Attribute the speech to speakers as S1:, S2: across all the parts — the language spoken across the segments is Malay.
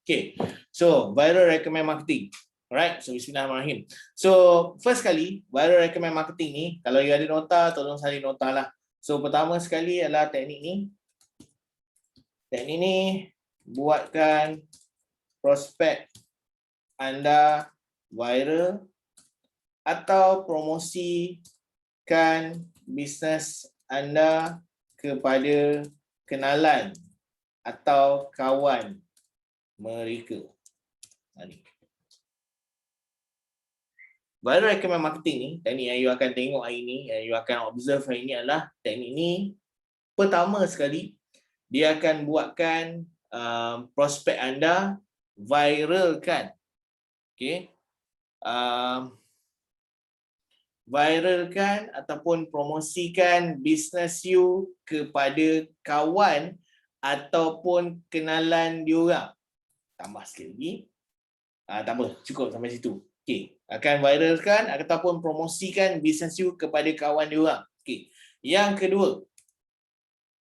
S1: Okay, so viral recommend marketing. Alright, so bismillahirrahmanirrahim. So first kali viral recommend marketing ni, kalau you ada nota, tolong salin nota lah. So pertama sekali adalah teknik ni. Teknik ni buatkan prospek anda viral atau promosikan bisnes anda kepada kenalan atau kawan mereka. Viral recommend marketing ni, teknik yang you akan tengok hari ni, yang you akan observe hari ni adalah teknik ni pertama sekali dia akan buatkan prospek anda viralkan. Okay. Viralkan ataupun promosikan bisnes you kepada kawan ataupun kenalan diorang. Tambah sikit lagi. Tak apa, cukup sampai situ. Okey, akan viralkan ataupun promosikan bisnes you kepada kawan diorang. Okey. Yang kedua.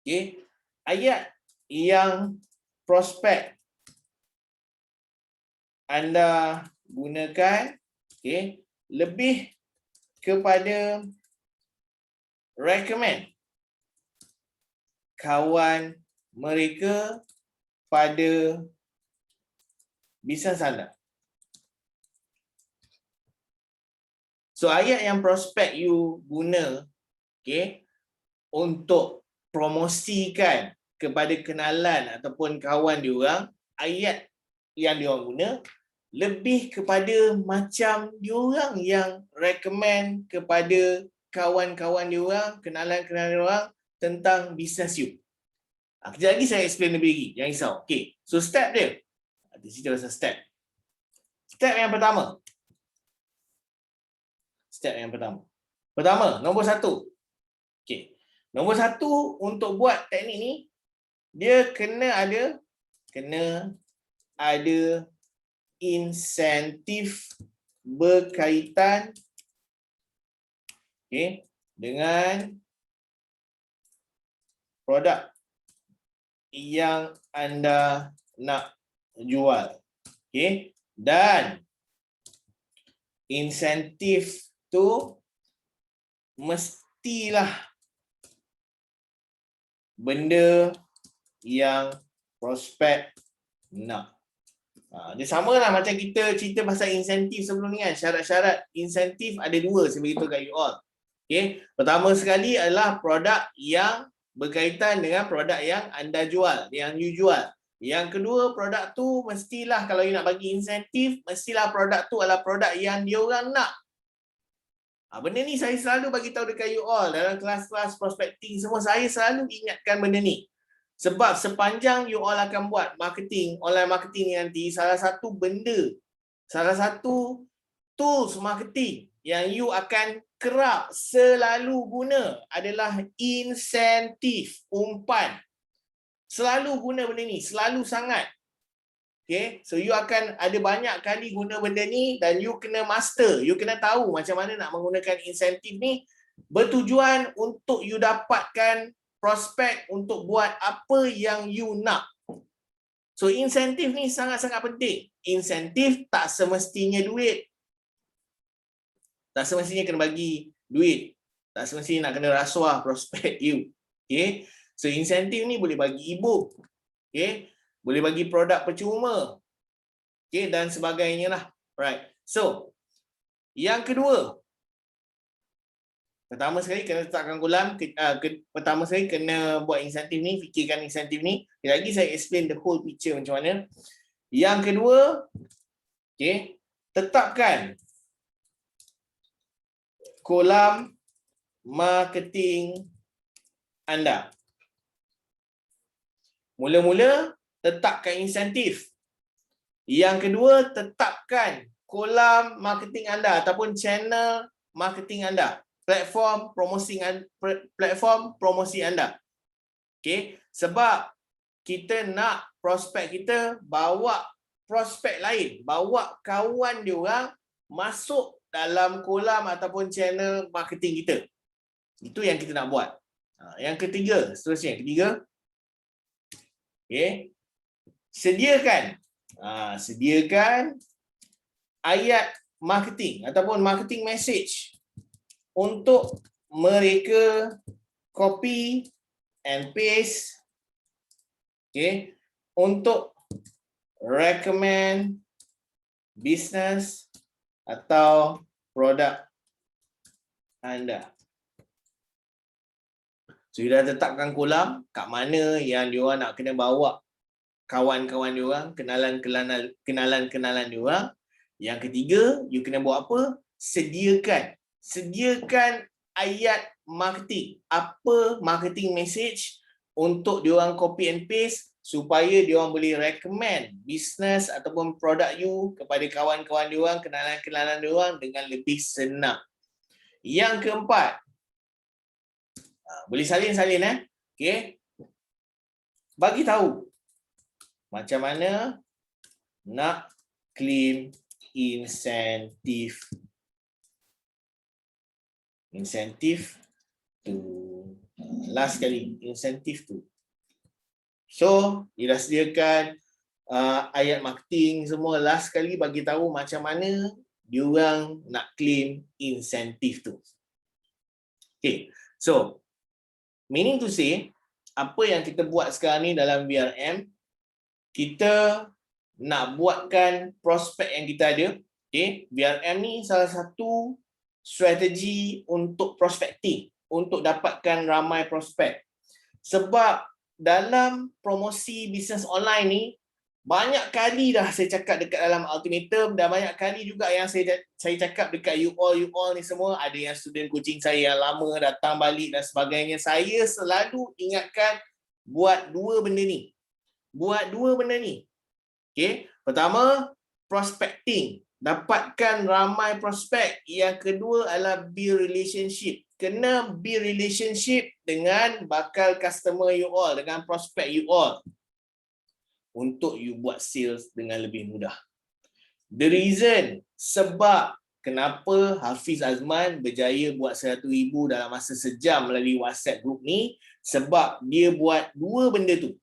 S1: Okey, ayat yang prospek anda gunakan, okey, lebih kepada recommend kawan mereka pada bisnes anda. So ayat yang prospek you guna, okay, untuk promosikan kepada kenalan ataupun kawan diorang, ayat yang diorang guna lebih kepada macam diorang yang recommend kepada kawan-kawan diorang, kenalan-kenalan diorang tentang bisnes you. Kejap lagi saya explain lebih lagi, jangan risau. Okay, so step dia. Di situ ada step. Step yang pertama. Step yang pertama. Pertama, nombor 1. Okay. Nombor 1 untuk buat teknik ni, dia kena ada insentif berkaitan, okay, dengan produk yang anda nak jual. Okay. Dan insentif tu mestilah benda yang prospek nak. Dia samalah macam kita cerita pasal insentif sebelum ni kan. Syarat-syarat insentif ada 2 saya beritahu kat you all. Okay. Pertama sekali adalah produk yang berkaitan dengan produk yang anda jual, yang you jual. Yang kedua, produk tu mestilah, kalau you nak bagi insentif, mestilah produk tu adalah produk yang diorang nak. Benda ni saya selalu bagi tahu dekat you all dalam kelas-kelas prospecting semua, saya selalu ingatkan benda ni. Sebab sepanjang you all akan buat marketing, online marketing nanti, salah satu benda, salah satu tools marketing yang you akan kerap selalu guna adalah insentif, umpan. Selalu guna benda ni, selalu sangat. Okay, so you akan ada banyak kali guna benda ni dan you kena master, you kena tahu macam mana nak menggunakan insentif ni bertujuan untuk you dapatkan prospek untuk buat apa yang you nak. So insentif ni sangat-sangat penting. Insentif tak semestinya duit. Tak semestinya kena bagi duit. Tak semestinya nak kena rasuah prospek you. Okay, so insentif ni boleh bagi e-book. Okay, boleh bagi produk percuma. Okay, dan sebagainya lah. Right. So, yang kedua. Pertama sekali kena letakkan kolam. Pertama sekali kena buat insentif ni. Fikirkan insentif ni. Lagi saya explain the whole picture macam mana. Yang kedua. Okay, tetapkan kolam marketing anda. Mula-mula tetapkan insentif. Yang kedua, tetapkan kolam marketing anda ataupun channel marketing anda, platform promosi anda. Okey, sebab kita nak prospek kita bawa prospek lain, bawa kawan diorang masuk dalam kolam ataupun channel marketing kita. Itu yang kita nak buat. Yang ketiga, seterusnya, ketiga. Okay. Sediakan Sediakan ayat marketing ataupun marketing message untuk mereka copy and paste, okay, untuk recommend business atau produk anda. So, you dah tetapkan kolam kat mana yang diorang nak kena bawa kawan-kawan diorang, kenalan-kenalan diorang. Yang ketiga, you kena buat apa? Sediakan ayat marketing. Apa marketing message untuk diorang copy and paste supaya diorang boleh recommend business ataupun produk you kepada kawan-kawan diorang, kenalan-kenalan diorang dengan lebih senang. Yang keempat, boleh salin okay. Bagi tahu macam mana nak claim insentif tu. Last kali, insentif tu. So, you dah sediakan ayat marketing semua. Last kali bagi tahu macam mana diorang nak claim insentif tu. Okay, so meaning to say, apa yang kita buat sekarang ni dalam VRM, kita nak buatkan prospek yang kita ada. Okay, VRM ni salah satu strategi untuk prospecting, untuk dapatkan ramai prospek. Sebab dalam promosi bisnes online ni, banyak kali dah saya cakap dekat dalam ultimatum dan banyak kali juga yang saya cakap dekat you all ni semua. Ada yang student coaching saya yang lama datang balik dan sebagainya. Saya selalu ingatkan buat dua benda ni. Okay. Pertama, prospecting. Dapatkan ramai prospek. Yang kedua adalah build relationship. Kena build relationship dengan bakal customer you all, dengan prospek you all, untuk you buat sales dengan lebih mudah. The reason, sebab kenapa Hafiz Azman berjaya buat 100,000 dalam masa sejam melalui WhatsApp group ni, sebab dia buat dua benda tu.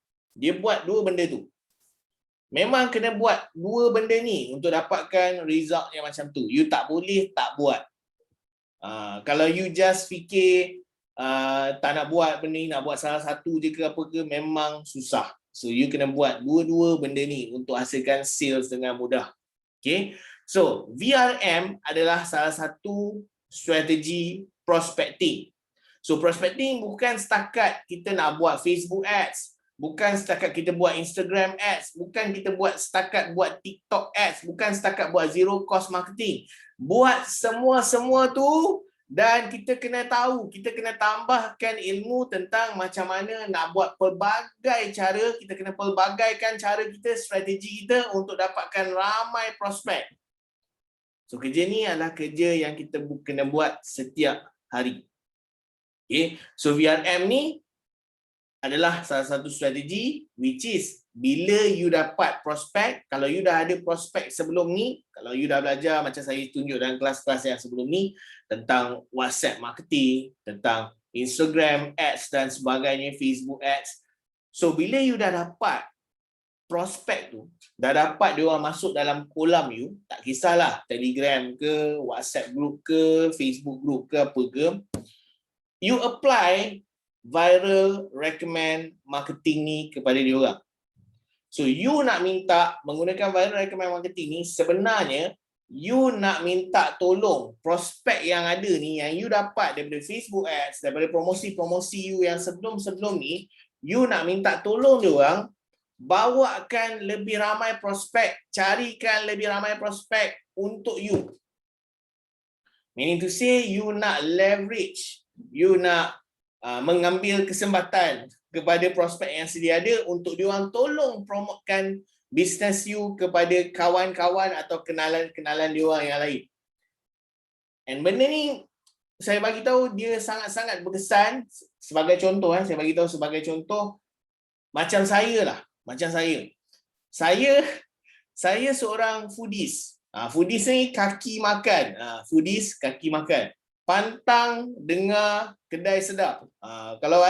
S1: Memang kena buat dua benda ni untuk dapatkan result yang macam tu. You tak boleh tak buat. Kalau you just fikir tak nak buat benda ni, nak buat salah satu je ke apa ke, memang susah. So, you kena buat dua-dua benda ni untuk hasilkan sales dengan mudah. Okay. So, VRM adalah salah satu strategi prospecting. So, prospecting bukan setakat kita nak buat Facebook ads, bukan setakat kita buat Instagram ads, bukan kita setakat buat TikTok ads, bukan setakat buat zero cost marketing. Buat semua-semua tu. Dan kita kena tahu, kita kena tambahkan ilmu tentang macam mana nak buat pelbagai cara. Kita kena pelbagaikan cara kita, strategi kita untuk dapatkan ramai prospek. So, kerja ni adalah kerja yang kita kena buat setiap hari. Okay. So, VRM ni adalah salah satu strategi, which is bila you dapat prospek, kalau you dah ada prospek sebelum ni, kalau you dah belajar macam saya tunjuk dalam kelas-kelas yang sebelum ni, tentang WhatsApp marketing, tentang Instagram ads dan sebagainya, Facebook ads. So, bila you dah dapat prospek tu, dah dapat dia orang masuk dalam kolam you, tak kisahlah Telegram ke, WhatsApp group ke, Facebook group ke, apa ke, you apply viral recommend marketing ni kepada dia orang. So, you nak minta menggunakan viral recommend marketing ni, sebenarnya you nak minta tolong prospek yang ada ni, yang you dapat daripada Facebook ads, daripada promosi-promosi you yang sebelum-sebelum ni, you nak minta tolong dia orang bawakan lebih ramai prospek, carikan lebih ramai prospek untuk you. Meaning to say, you nak leverage, you nak mengambil kesempatan kepada prospek yang sedia ada untuk diorang tolong promotekan bisnes you kepada kawan-kawan atau kenalan-kenalan diorang yang lain. And benda ni saya bagi tahu dia sangat-sangat berkesan. Sebagai contoh, saya bagi tahu sebagai contoh, macam saya lah, macam saya. Saya seorang foodies. Foodies ni kaki makan. Foodies kaki makan. Pantang dengar kedai sedap. Kalau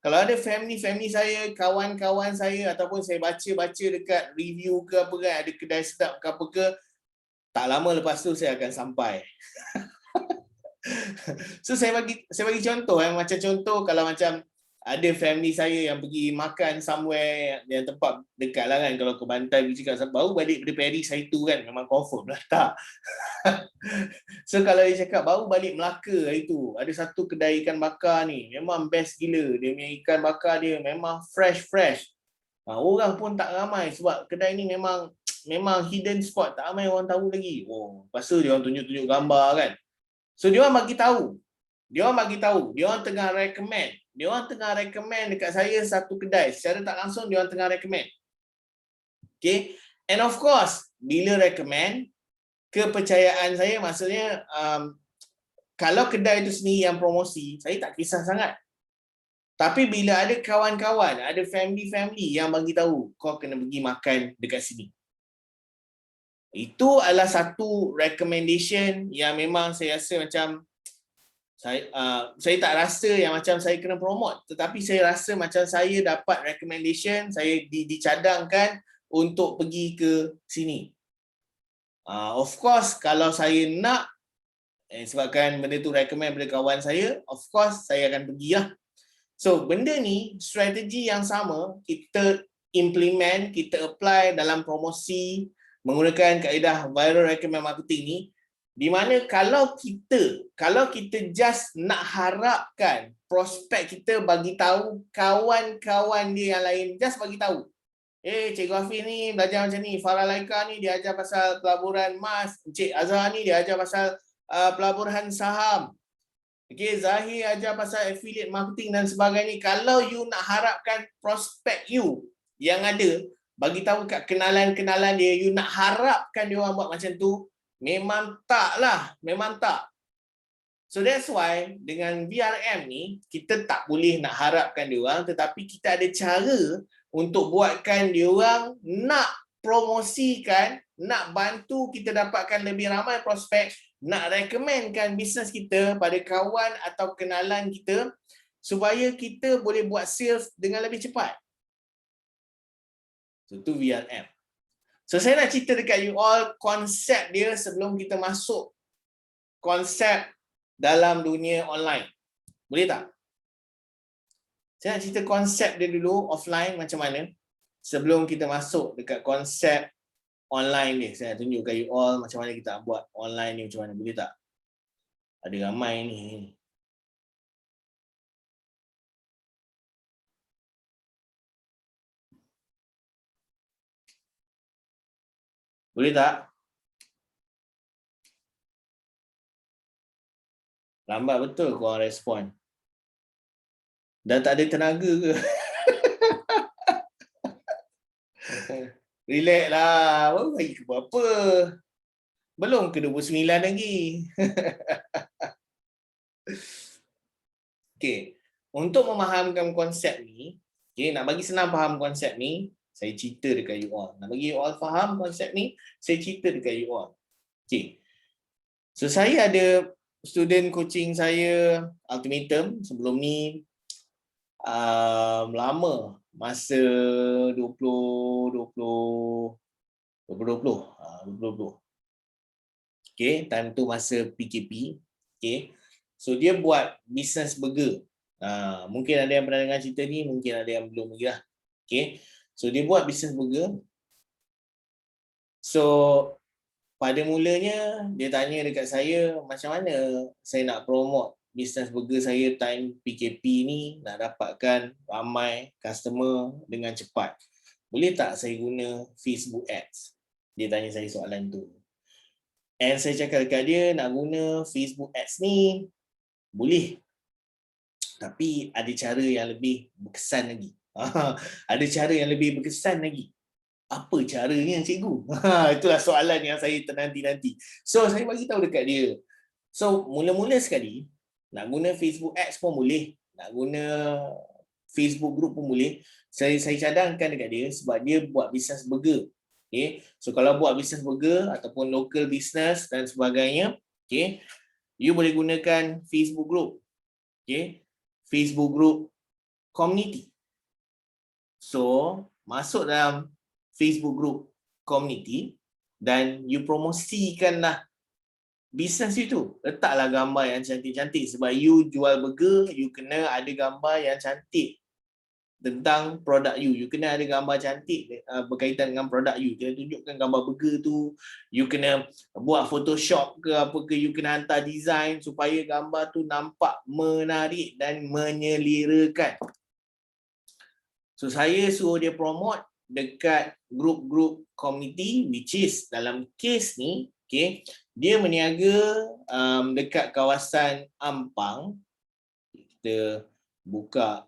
S1: Kalau ada family saya, kawan-kawan saya ataupun saya baca-baca dekat review ke apa kan, ada kedai sedap ke apa ke, tak lama lepas tu saya akan sampai. So saya bagi contoh macam contoh kalau macam ada family saya yang pergi makan somewhere yang tempat dekat lah kan, kalau ke Bantai pergi cakap baru balik dari Paris hari tu kan, memang confirm lah tak. So kalau dia cakap baru balik Melaka hari tu, ada satu kedai ikan bakar ni memang best gila, dia punya ikan bakar dia memang fresh. Orang pun tak ramai sebab kedai ni memang hidden spot, tak ramai orang tahu lagi. Lepas tu dia orang tunjuk-tunjuk gambar kan. So dia orang bagi tahu. Dia orang tengah recommend dekat saya satu kedai. Secara tak langsung dia orang tengah recommend. Okay. And of course, bila recommend, kepercayaan saya maksudnya kalau kedai itu sendiri yang promosi, saya tak kisah sangat. Tapi bila ada kawan-kawan, ada family yang bagi tahu kau kena pergi makan dekat sini. Itu adalah satu recommendation yang memang saya rasa macam saya tak rasa yang macam saya kena promote, tetapi saya rasa macam saya dapat recommendation, saya dicadangkan untuk pergi ke sini. Of course kalau saya nak sebabkan benda tu recommend pada kawan saya, of course saya akan pergilah. So benda ni strategi yang sama kita implement, kita apply dalam promosi menggunakan kaedah viral recommend marketing ni, di mana kalau kita just nak harapkan prospek kita bagi tahu kawan-kawan dia yang lain, just bagi tahu, Cikgu Hafiz ni belajar macam ni, Farah Laika ni dia ajar pasal pelaburan emas, Encik Azhar ni dia ajar pasal pelaburan saham, okay, Zahir ajar pasal affiliate marketing dan sebagainya. Kalau you nak harapkan prospek you yang ada, bagi tahu kat kenalan-kenalan dia, you nak harapkan dia orang buat macam tu, memang tak. So that's why dengan VRM ni, kita tak boleh nak harapkan dia orang, tetapi kita ada cara untuk buatkan dia orang nak promosikan, nak bantu kita dapatkan lebih ramai prospek, nak recommendkan bisnes kita pada kawan atau kenalan kita supaya kita boleh buat sales dengan lebih cepat. So itu VRM. So saya nak cerita dekat you all konsep dia sebelum kita masuk konsep dalam dunia online. Boleh tak? Saya nak cerita konsep dia dulu offline macam mana sebelum kita masuk dekat konsep online ni. Saya nak tunjukkan you all macam mana kita buat online ni macam mana. Boleh tak? Ada ramai ni. Boleh tak? Lambat betul korang respon. Dah tak ada tenaga ke? Relax lah. Baru lagi ke berapa? Belum ke 29 lagi. Okay. Untuk memahamkan konsep ni, okay, nak bagi senang faham konsep ni, saya cerita dekat you all. Nak bagi you all faham konsep ni, saya cerita dekat you all. Okay. So saya ada student coaching saya ultimatum sebelum ni lama, masa 2020. Okay, time tu masa PKP. Okay. So dia buat business burger. Mungkin ada yang pernah dengar cerita ni, mungkin ada yang belum lagi lah. Okay. So dia buat business burger. So pada mulanya dia tanya dekat saya macam mana saya nak promote business burger saya time PKP ni nak dapatkan ramai customer dengan cepat. Boleh tak saya guna Facebook Ads? Dia tanya saya soalan tu. And saya cakap dekat dia nak guna Facebook Ads ni boleh. Tapi ada cara yang lebih berkesan lagi. Ada cara yang lebih berkesan lagi. Apa caranya cikgu? Itulah soalan yang saya ternanti-nanti. So saya bagi tahu dekat dia. So mula-mula sekali nak guna Facebook Ads pun boleh, nak guna Facebook group pun boleh. Saya cadangkan dekat dia sebab dia buat business burger. Okay. So kalau buat business burger ataupun local business dan sebagainya, okay, you boleh gunakan Facebook group. Okay. Facebook group community. So, masuk dalam Facebook group community dan you promosikanlah bisnes itu. Letaklah gambar yang cantik-cantik sebab you jual burger, you kena ada gambar yang cantik tentang produk you. You kena ada gambar cantik berkaitan dengan produk you. Dia tunjukkan gambar burger tu, you kena buat Photoshop ke apa ke, you kena hantar design supaya gambar tu nampak menarik dan menyelerakan. So saya suruh dia promote dekat grup-grup community, which is dalam case ni, okay, dia meniaga dekat kawasan Ampang. Kita buka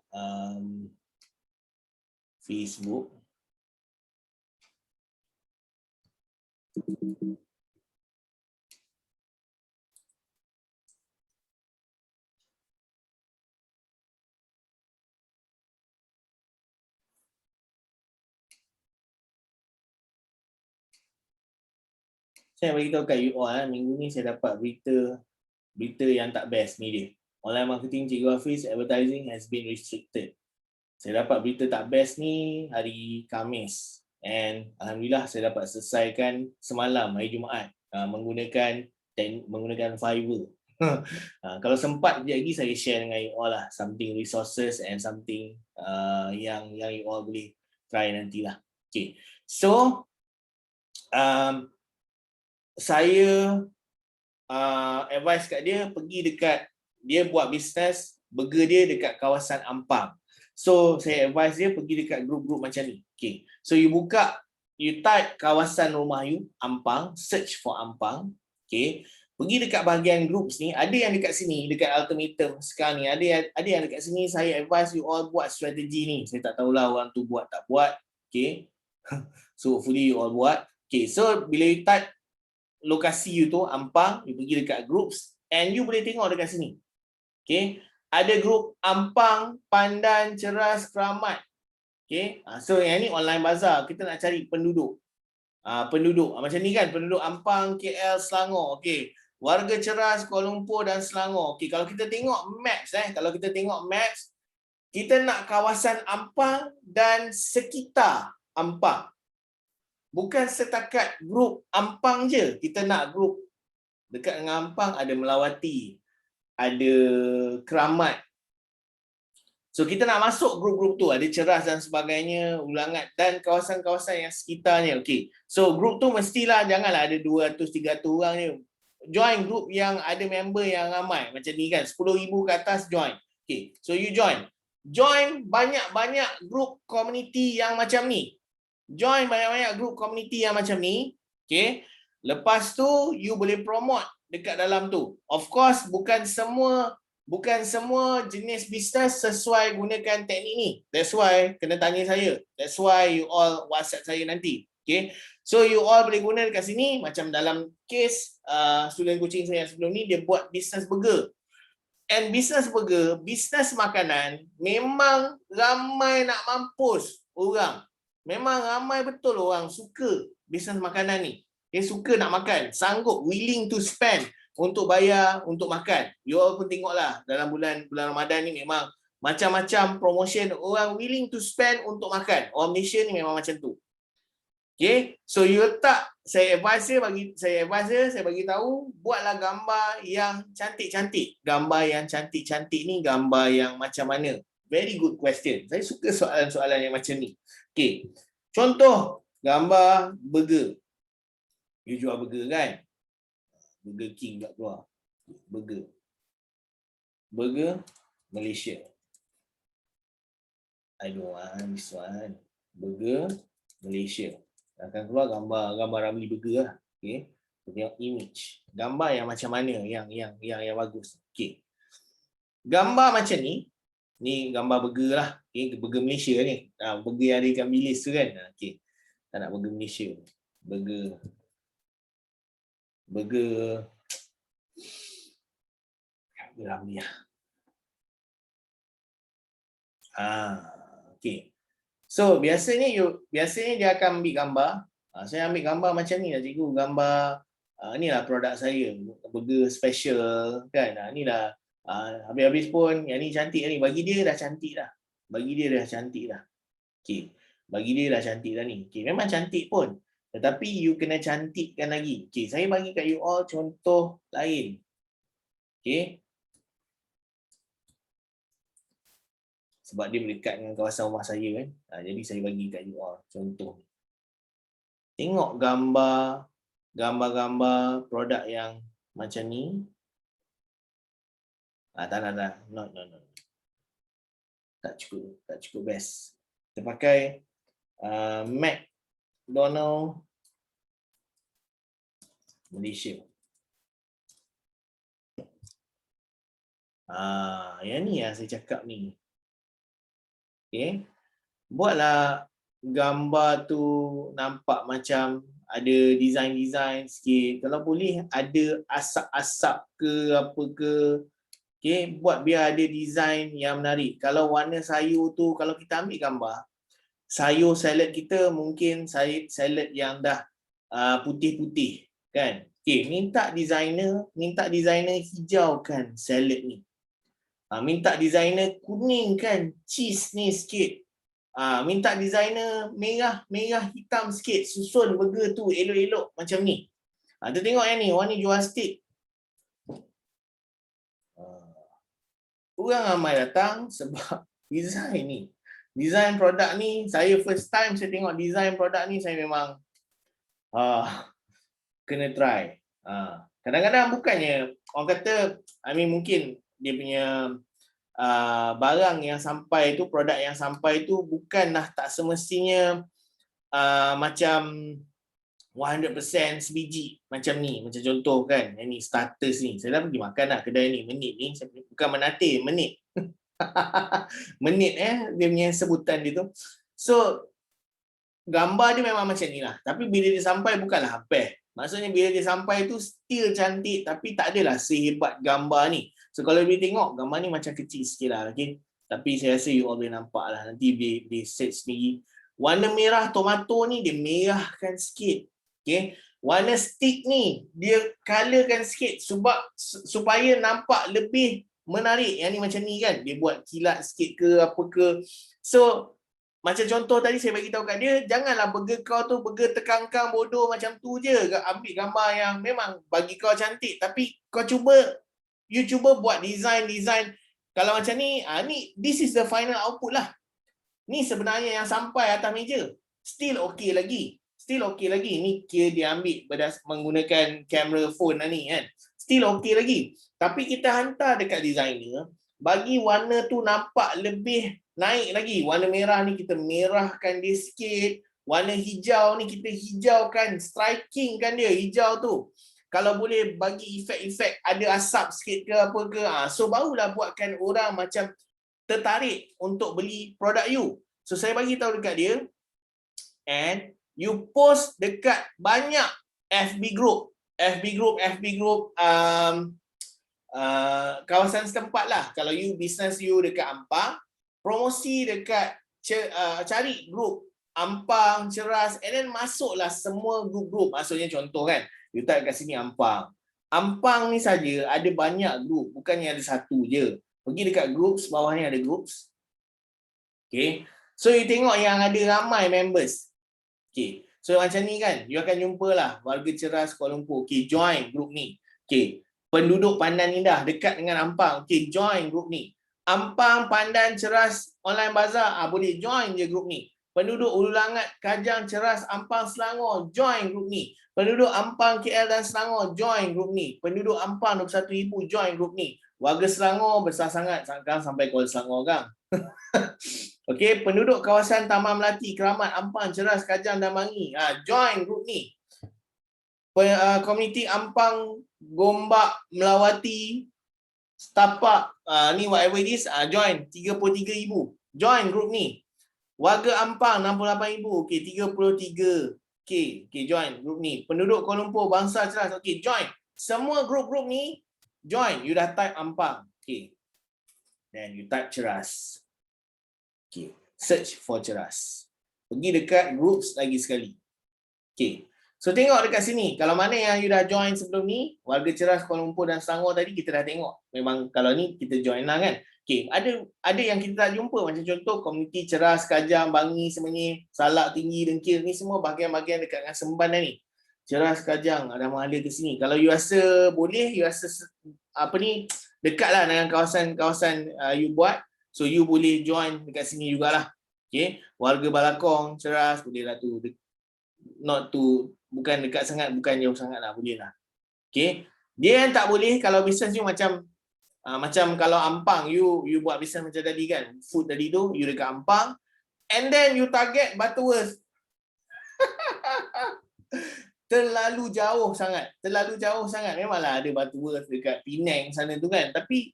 S1: Facebook. Saya beritahu kat you all, minggu ni saya dapat berita yang tak best ni dia. Online marketing Cikgu Hafiz, advertising has been restricted. Saya dapat berita tak best ni hari Khamis. And alhamdulillah saya dapat selesaikan semalam hari Jumaat menggunakan Fiverr. Kalau sempat sekejap lagi saya share dengan you all lah something resources and something yang you all boleh try nantilah. Okay. So saya advice kat dia pergi dekat, dia buat bisnes burger dia dekat kawasan Ampang. So saya advice dia pergi dekat grup-grup macam ni. Okay. So you buka, you type kawasan rumah you Ampang, search for Ampang. Okay. Pergi dekat bahagian groups ni, ada yang dekat sini, dekat ultimatum sekarang ni, ada yang dekat sini. Saya advise you all buat strategi ni. Saya tak tahulah orang tu buat tak buat. Okay. So hopefully you all buat. Okay. So bila you type lokasi you tu Ampang, you pergi dekat groups and you boleh tengok dekat sini. Okay. Ada grup Ampang, Pandan, Ceras, Keramat. Okay. So yang ni online bazar. Kita nak cari penduduk. Penduduk macam ni kan, penduduk Ampang, KL, Selangor. Okay. Warga Ceras, Kuala Lumpur dan Selangor. Okay. Kalau kita tengok maps, kita nak kawasan Ampang dan sekitar Ampang. Bukan setakat grup Ampang je. Kita nak grup dekat dengan Ampang, ada Melawati, ada Keramat. So kita nak masuk grup-grup tu, ada Ceras dan sebagainya, Ulangat dan kawasan-kawasan yang sekitarnya. Okay. So grup tu mestilah janganlah ada 200-300 orang je. Join grup yang ada member yang ramai. Macam ni kan, 10,000 ke atas join. Okay. So you join. Join banyak-banyak grup community yang macam ni. Join banyak-banyak grup community yang macam ni. Okay. Lepas tu you boleh promote dekat dalam tu. Of course bukan semua jenis bisnes sesuai gunakan teknik ni. That's why kena tanya saya. That's why you all WhatsApp saya nanti. Okay. So you all boleh guna dekat sini. Macam dalam case student coaching saya sebelum ni, dia buat bisnes burger. And bisnes burger, bisnes makanan, memang ramai nak mampus orang. Memang ramai betul orang suka bisnes makanan ni. Dia suka nak makan, sanggup, willing to spend untuk bayar untuk makan. You all pun tengoklah dalam bulan Ramadan ni memang macam-macam promotion, orang willing to spend untuk makan. Orang Malaysia ni memang macam tu. Okay, so you letak, saya bagi tahu, buatlah gambar yang cantik-cantik. Gambar yang cantik-cantik ni gambar yang macam mana? Very good question. Saya suka soalan-soalan yang macam ni. Okay, contoh gambar burger. You jual burger kan? Burger King tak keluar. Burger Malaysia. I don't want this one. Burger Malaysia. Akan keluar gambar Ramli burger lah. Okay. Tengok image. Gambar yang macam mana yang bagus. Okay. Gambar macam ni gambar burger lah. Okay. Burger Malaysia ni. Burger yang ada ikan bilis tu kan. Okay. Tak nak burger Malaysia. Burger Ramli lah. Okay. So biasanya dia akan ambil gambar. Saya ambil gambar macam ni lah cikgu, gambar inilah produk saya, burger special kan. Inilah habis-habis pun yang ni cantik ni, bagi dia dah cantik dah. Bagi dia dah cantik dah. Okay. Bagi dia dah cantik dah ni. Okay. Memang cantik pun. Tetapi you kena cantikkan lagi. Okay. Saya bagi kat you all contoh lain. Okay. Sebab dia berdekat dengan kawasan rumah saya kan. Jadi saya bagi kat you all contoh. Tengok gambar-gambar produk yang macam ni. Tak. No. Tak cukup best. Kita pakai McDonald Malaysia. Yang ni yang saya cakap ni. Okay. Buatlah gambar tu nampak macam ada design-design sikit. Kalau boleh ada asap-asap ke apa ke. Okay. Buat biar ada design yang menarik. Kalau warna sayur tu, kalau kita ambil gambar, sayur salad kita mungkin salad yang dah putih-putih. Kan? Okay. Minta designer hijaukan salad ni. Minta designer kuningkan cheese ni sikit. Minta designer merah hitam sikit, susun burger tu elok-elok macam ni. Kita tengok yang ni, orang ni jual steak. Orang ramai datang sebab design ni. Design produk ni, saya first time saya tengok design produk ni, saya memang kena try. Kadang-kadang bukannya orang kata, mungkin dia punya barang yang sampai tu, produk yang sampai tu bukanlah tak semestinya macam 100% sebiji macam ni. Macam contoh kan, yang ni starters ni. Saya dah pergi makan lah kedai ni, menit ni. Bukan menate, menit. Menit dia punya sebutan dia tu. So, gambar dia memang macam ni lah. Tapi bila dia sampai bukanlah habis. Maksudnya bila dia sampai tu still cantik tapi tak adalah sehebat gambar ni. So kalau boleh tengok gambar ni macam kecil sikit lah. Okay? Tapi saya rasa you all boleh nampak lah. Nanti dia set sendiri. Warna merah tomato ni dia merahkan sikit. Okay? Warna stick ni dia colorkan sikit supaya nampak lebih menarik. Yang ni macam ni kan. Dia buat kilat sikit ke apa ke. So macam contoh tadi saya bagi tahu kat dia, janganlah burger kau tu burger tekangkang bodoh macam tu je. Ambil gambar yang memang bagi kau cantik tapi kau you cuba buat design. Kalau macam ni, this is the final output lah. Ni sebenarnya yang sampai atas meja. Still okay lagi. Ni kira dia ambil menggunakan kamera phone lah ni kan. Still okay lagi. Tapi kita hantar dekat designer, bagi warna tu nampak lebih naik lagi. Warna merah ni kita merahkan dia sikit. Warna hijau ni kita hijaukan, striking kan dia hijau tu. Kalau boleh bagi efek-efek ada asap sikit ke apa ke. So barulah buatkan orang macam tertarik untuk beli produk you. So saya bagi tahu dekat dia, and you post dekat banyak FB group, kawasan setempat lah. Kalau you business you dekat Ampang, promosi dekat cari grup Ampang, Ceras, and then masuklah semua grup-grup. Maksudnya contoh kan, you type kat sini Ampang. Ampang ni saja ada banyak grup, bukannya ada satu je. Pergi dekat groups, bawah ni ada groups. Okay. So you tengok yang ada ramai members. Okay. So macam ni kan, you akan jumpa lah warga Ceras Kuala Lumpur. Okay, join grup ni. Okay. Penduduk Pandan Indah dekat dengan Ampang. Okay, join grup ni. Ampang, Pandan, Ceras, Online Bazaar. Boleh join je grup ni. Penduduk Ulu Langat, Kajang, Ceras, Ampang, Selangor. Join grup ni. Penduduk Ampang, KL dan Selangor. Join grup ni. Penduduk Ampang, 21,000. Join grup ni. Warga Selangor besar sangat. Sampai Kuala Selangor kan. Okay, penduduk kawasan Taman Melati, Keramat, Ampang, Ceras, Kajang dan Mangi. Join grup ni. Komuniti Ampang, Gombak, Melawati, Setapak, ni whatever it is, join 33,000. Join grup ni. Warga Ampang 68,000. Okey, 33. Okey, join grup ni. Penduduk Kuala Lumpur, Bangsa, Ceras. Okey, join. Semua grup-grup ni join. You dah type Ampang. Okey. Then you type Ceras. Okey, search for Ceras. Pergi dekat groups lagi sekali. Okey. So tengok dekat sini, kalau mana yang you dah join sebelum ni, warga Ceras Kuala Lumpur dan Selangor tadi kita dah tengok. Memang kalau ni kita join lah kan. Okay, ada yang kita tak jumpa, macam contoh komuniti Ceras, Kajang, Bangi, Semenyih, Salak, Tinggi, Dengkil, ni semua bahagian-bahagian dekat dengan Semban dah ni. Ceras, Kajang, ada mahala ke sini. Kalau you rasa boleh, you rasa dekatlah dengan kawasan-kawasan you buat, so you boleh join dekat sini jugalah. Okay, warga Balakong, Ceras, boleh lah tu. Not tu, bukan dekat sangat, bukan jauh sangat lah, boleh lah. Okay, dia yang tak boleh kalau business you macam kalau Ampang, you buat business macam tadi kan, food tadi tu, you dekat Ampang, and then you target Butterworth. Terlalu jauh sangat. Memanglah ada Butterworth dekat Penang sana tu kan, tapi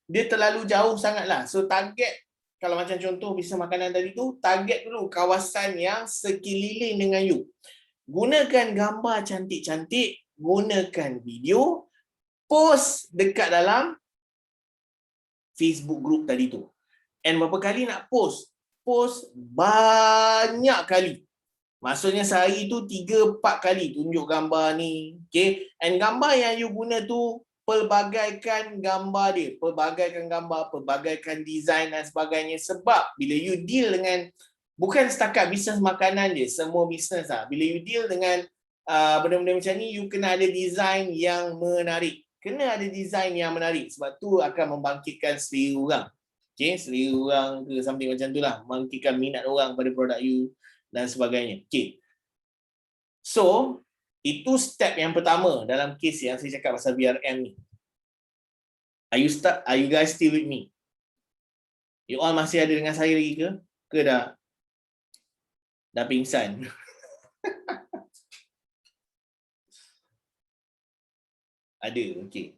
S1: dia terlalu jauh sangat lah. So target, kalau macam contoh bisnes makanan tadi tu, target dulu kawasan yang sekeliling dengan you. Gunakan gambar cantik-cantik, gunakan video, post dekat dalam Facebook group tadi tu. And berapa kali nak post? Post banyak kali. Maksudnya sehari tu 3-4 kali tunjuk gambar ni. Okay? And gambar yang you guna tu, pelbagaikan gambar dia. Pelbagaikan design dan sebagainya. Sebab bila you deal dengan, bukan setakat bisnes makanan je, semua bisnes lah. Bila you deal dengan benda-benda macam ni, you kena ada design yang menarik. Sebab tu akan membangkitkan selera orang. Okay, selera orang ke something macam tu lah. Membangkitkan minat orang pada produk you dan sebagainya. Okay. So, itu step yang pertama dalam kes yang saya cakap pasal VRM ni. Are you guys still with me? You all masih ada dengan saya lagi ke? Ke dah pingsan? Ada, okay.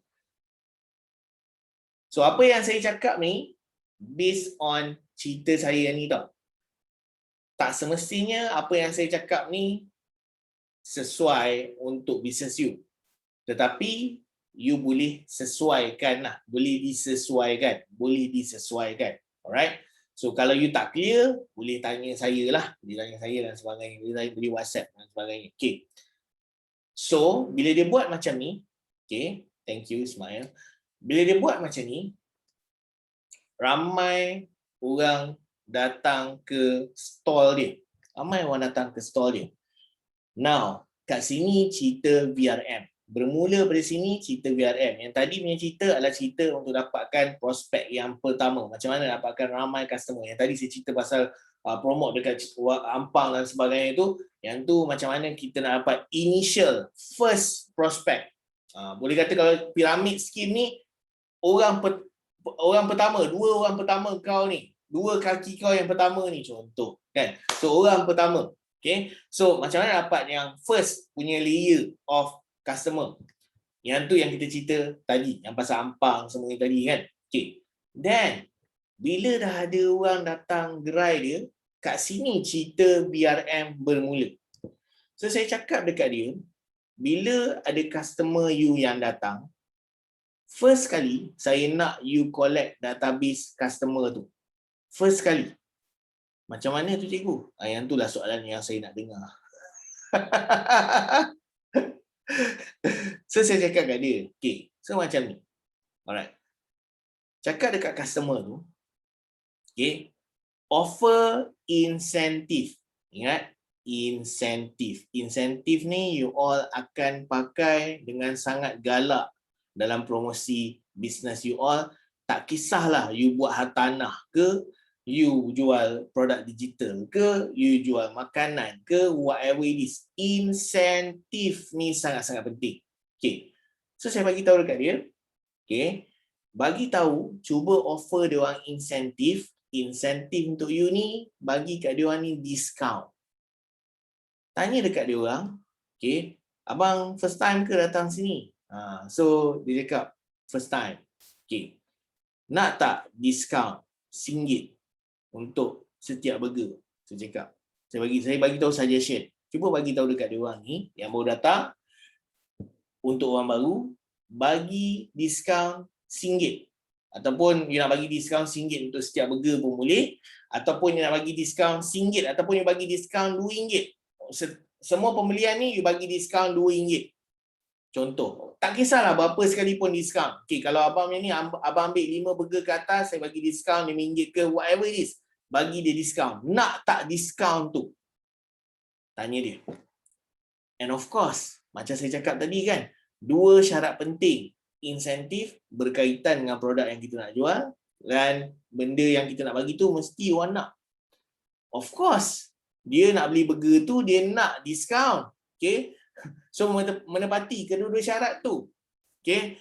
S1: So, apa yang saya cakap ni, based on cerita saya ni tau. Tak semestinya apa yang saya cakap ni sesuai untuk bisnes you. Tetapi, you boleh sesuaikan lah. Boleh disesuaikan. Alright? So, kalau you tak clear, boleh tanya saya lah. Dan sebagainya. Boleh WhatsApp dan sebagainya. Okay. So, bila dia buat macam ni, okay, thank you Ismail. Bila dia buat macam ni, ramai orang datang ke stall dia. Now, kat sini cerita VRM. Bermula dari sini cerita VRM. Yang tadi punya cerita adalah cerita untuk dapatkan prospek yang pertama. Macam mana dapatkan ramai customer. Yang tadi saya cerita pasal promote dekat Ampang dan sebagainya tu. Yang tu macam mana kita nak dapat initial, first prospect. Boleh kata kalau piramid scheme ni, orang pertama, 2 orang pertama kau ni, 2 kaki kau yang pertama ni contoh kan. So orang pertama. Okay. So macam mana dapat yang first punya layer of customer. Yang tu yang kita cerita tadi, yang pasal Ampang semua tadi kan. Okay. Then bila dah ada orang datang gerai dia, kat sini cerita BRM bermula. So saya cakap dekat dia, bila ada customer you yang datang, first kali saya nak you collect database customer tu. First kali. Macam mana tu cikgu? Yang tu lah soalan yang saya nak dengar. So saya cakap kat dia, okay, so macam ni. Alright. Cakap dekat customer tu, okay, offer incentive. Ingat, incentive. Incentive ni you all akan pakai dengan sangat galak dalam promosi business you all. Tak kisahlah you buat hartanah ke, you jual produk digital ke, you jual makanan ke, whatever it is. Insentif ni sangat-sangat penting. Okay. So saya bagi tahu dekat dia. Okay. Bagi tahu, cuba offer dia orang insentif. Insentif untuk you ni, bagi kat dia orang ni discount. Tanya dekat dia orang. Okay. Abang first time ke datang sini? So dia cakap first time. Okay. Nak tak discount RM1 untuk setiap burger? Saya cakap. Saya bagi tahu suggestion. Cuba bagi tahu dekat dia orang ni yang baru datang, untuk orang baru, bagi diskaun RM1. Ataupun you nak bagi diskaun RM1 untuk setiap burger pun boleh. Ataupun you nak bagi diskaun RM1. Ataupun you bagi diskaun RM2. Semua pembelian ni you bagi diskaun RM2. Contoh, tak kisahlah berapa sekalipun diskaun. Okay, kalau abang ni, abang ambil 5 burger ke atas, saya bagi diskaun RM5 ke, whatever it is. Bagi dia diskaun. Nak tak diskaun tu? Tanya dia. And of course, macam saya cakap tadi kan, 2 syarat penting. Insentif berkaitan dengan produk yang kita nak jual dan benda yang kita nak bagi tu mesti orang nak. Of course, dia nak beli burger tu, dia nak diskaun. Okay? So, menepati kedua-dua syarat tu. Okay?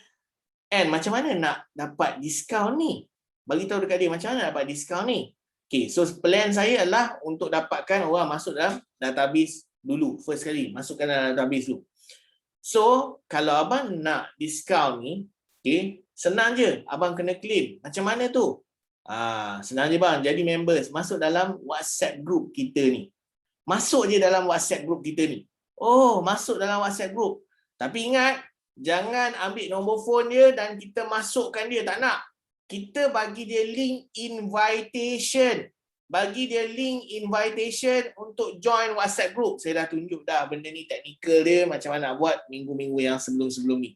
S1: And macam mana nak dapat diskaun ni? Bagi tahu dekat dia macam mana nak dapat diskaun ni. Okay, so plan saya adalah untuk dapatkan orang masuk dalam database dulu. First kali, masukkan dalam database dulu. So, kalau abang nak diskaun ni, okay, senang je. Abang kena claim. Macam mana tu? Senang je bang. Jadi members, masuk dalam WhatsApp group kita ni. Masuk je dalam WhatsApp group kita ni. Oh, masuk dalam WhatsApp group. Tapi ingat, jangan ambil nombor phone dia dan kita masukkan dia. Tak nak. Kita bagi dia link invitation. Bagi dia link invitation untuk join WhatsApp group. Saya dah tunjuk dah benda ni teknikal dia macam mana nak buat minggu-minggu yang sebelum-sebelum ni.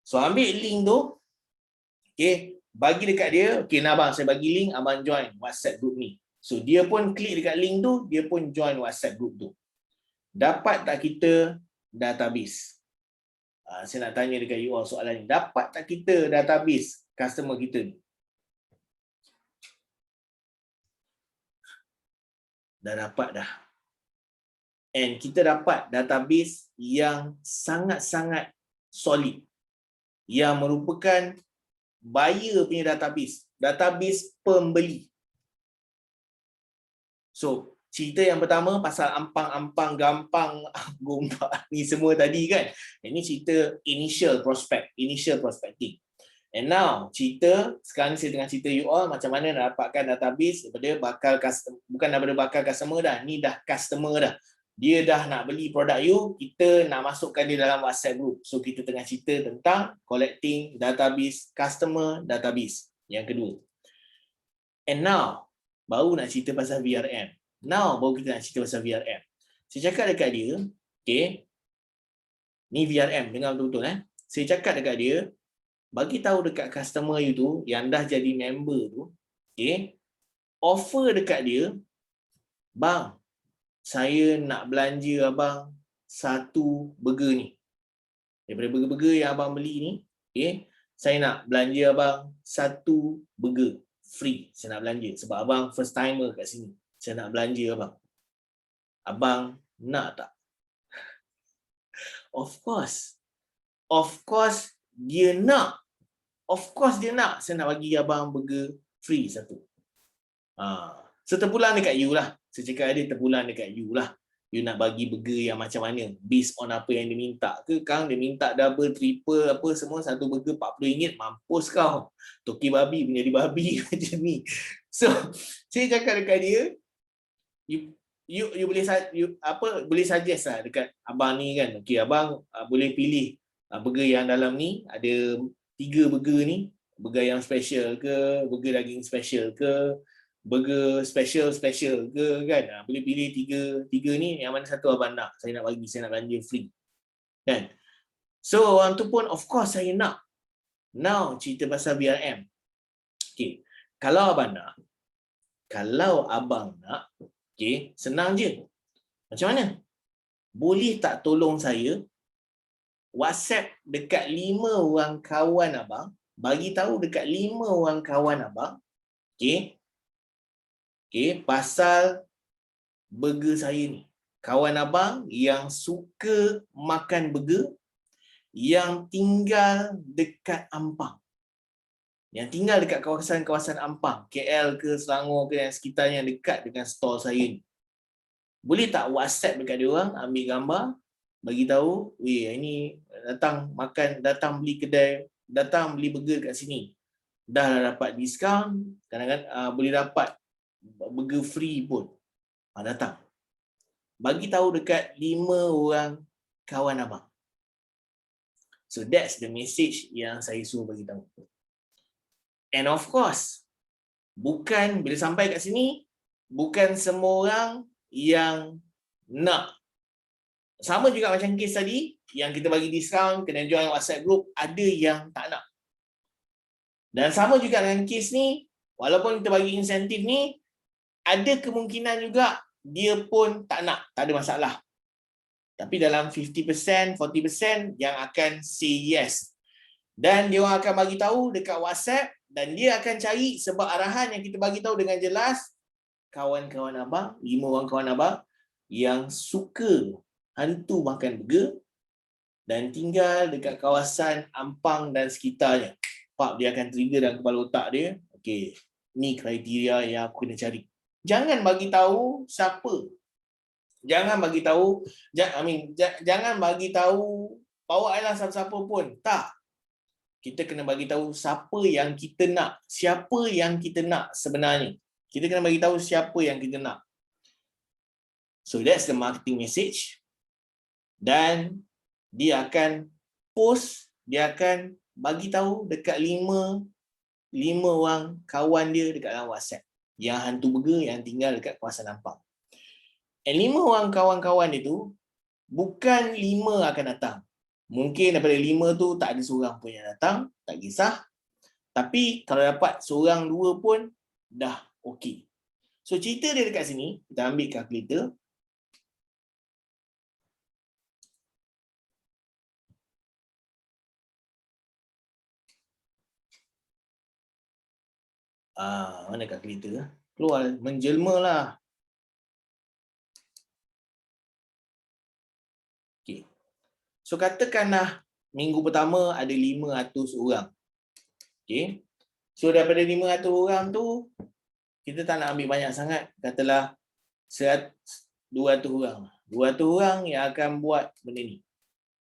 S1: So, ambil link tu. Okay, bagi dekat dia. Okay, nah abang, saya bagi link, abang join WhatsApp group ni. So, dia pun klik dekat link tu, dia pun join WhatsApp group tu. Dapat tak kita database? Saya nak tanya dekat you all soalan ni. Dapat tak kita database customer kita ni? Dah dapat dah. And kita dapat database yang sangat-sangat solid. Yang merupakan buyer punya database. Database pembeli. So, cerita yang pertama pasal ampang-ampang, gampang, gombak ni semua tadi kan. Ini cerita initial prospect, initial prospecting. And now, cerita, sekarang ni saya tengah cerita you all macam mana nak dapatkan database daripada bakal customer, bukan daripada bakal customer dah, ni dah customer dah. Dia dah nak beli produk you, kita nak masukkan dia dalam WhatsApp group. So, kita tengah cerita tentang collecting database, customer database. Yang kedua. And now, baru nak cerita pasal VRM. Now, baru kita nak cerita pasal VRM. Saya cakap dekat dia, okay, ni VRM, dengar betul-betul. Saya cakap dekat dia, bagi tahu dekat customer you tu, yang dah jadi member tu, okay, offer dekat dia, bang, saya nak belanja abang satu burger ni. Daripada burger-burger yang abang beli ni, okay, saya nak belanja abang satu burger free. Saya nak belanja sebab abang first timer kat sini. Saya nak belanja abang. Abang nak tak? Of course. Of course dia nak. Of course dia nak. Saya nak bagi abang burger free satu. So terpulang dekat you lah. Saya cakap dia terpulang dekat you lah. You nak bagi burger yang macam mana? Based on apa yang dia minta ke? Kang dia minta double, triple, apa semua. Satu burger RM40. Mampus kau. Toki babi menjadi babi macam ni. So, saya cakap dekat dia, you boleh suggest lah dekat abang ni kan. Okey, abang boleh pilih burger yang dalam ni ada 3 burger ni, burger yang special ke, burger daging special ke, burger special ke kan. Boleh pilih tiga ni, yang mana satu abang nak. Saya nak bagi, saya nak belanja free. Kan? So orang tu pun of course saya nak. Now cerita pasal VRM. Okey, kalau abang nak, okey, senang je. Macam mana? Boleh tak tolong saya WhatsApp dekat 5 orang kawan abang, bagi tahu dekat 5 orang kawan abang, okey, pasal burger saya ni. Kawan abang yang suka makan burger, yang tinggal dekat Ampang. Yang tinggal dekat kawasan-kawasan Ampang, KL ke, Selangor ke, yang sekitarnya dekat dengan stall saya ni. Boleh tak WhatsApp dekat dia orang, ambil gambar, bagi tahu, weh, ini datang makan, datang beli kedai, datang beli burger kat sini. Dah dapat diskaun, kadang-kadang boleh dapat burger free pun. Datang. Bagi tahu dekat 5 orang kawan abang. So that's the message yang saya suruh bagi tahu. And of course, bukan bila sampai kat sini, bukan semua orang yang nak. Sama juga macam kes tadi, yang kita bagi diskaun, kena join WhatsApp group, ada yang tak nak. Dan sama juga dengan kes ni, walaupun kita bagi insentif ni, ada kemungkinan juga dia pun tak nak, tak ada masalah. Tapi dalam 50%, 40% yang akan say yes. Dan dia orang akan bagi tahu dekat WhatsApp dan dia akan cari sebab arahan yang kita bagi tahu dengan jelas kawan-kawan abang, 5 orang kawan abang yang suka hantu makan burger dan tinggal dekat kawasan Ampang dan sekitarnya. Pak, dia akan trigger dalam kepala otak dia. Okey, ni kriteria yang aku kena cari. Jangan bagi tahu siapa. Jangan bagi tahu, jangan bagi tahu bawa ialah siapa-siapa pun. Tak. Kita kena bagi tahu siapa yang kita nak, siapa yang kita nak sebenarnya. Kita kena bagi tahu siapa yang kita nak. So that's the marketing message. Dan dia akan post, dia akan bagi tahu dekat 5 orang kawan dia dekat dalam WhatsApp yang hantu burger yang tinggal dekat kawasan Ampang. And 5 orang kawan-kawan itu bukan 5 akan datang. Mungkin daripada 5 tu tak ada seorang pun yang datang, tak kisah. Tapi kalau dapat seorang 2 pun dah okey. So cerita dia dekat sini, kita ambil kalkulator. Mana kalkulator? Keluar, menjelma lah. Okay. So katakanlah minggu pertama ada 500 orang. Okay. So daripada 500 orang tu, kita tak nak ambil banyak sangat. Katalah 200 orang. 200 orang yang akan buat benda ni.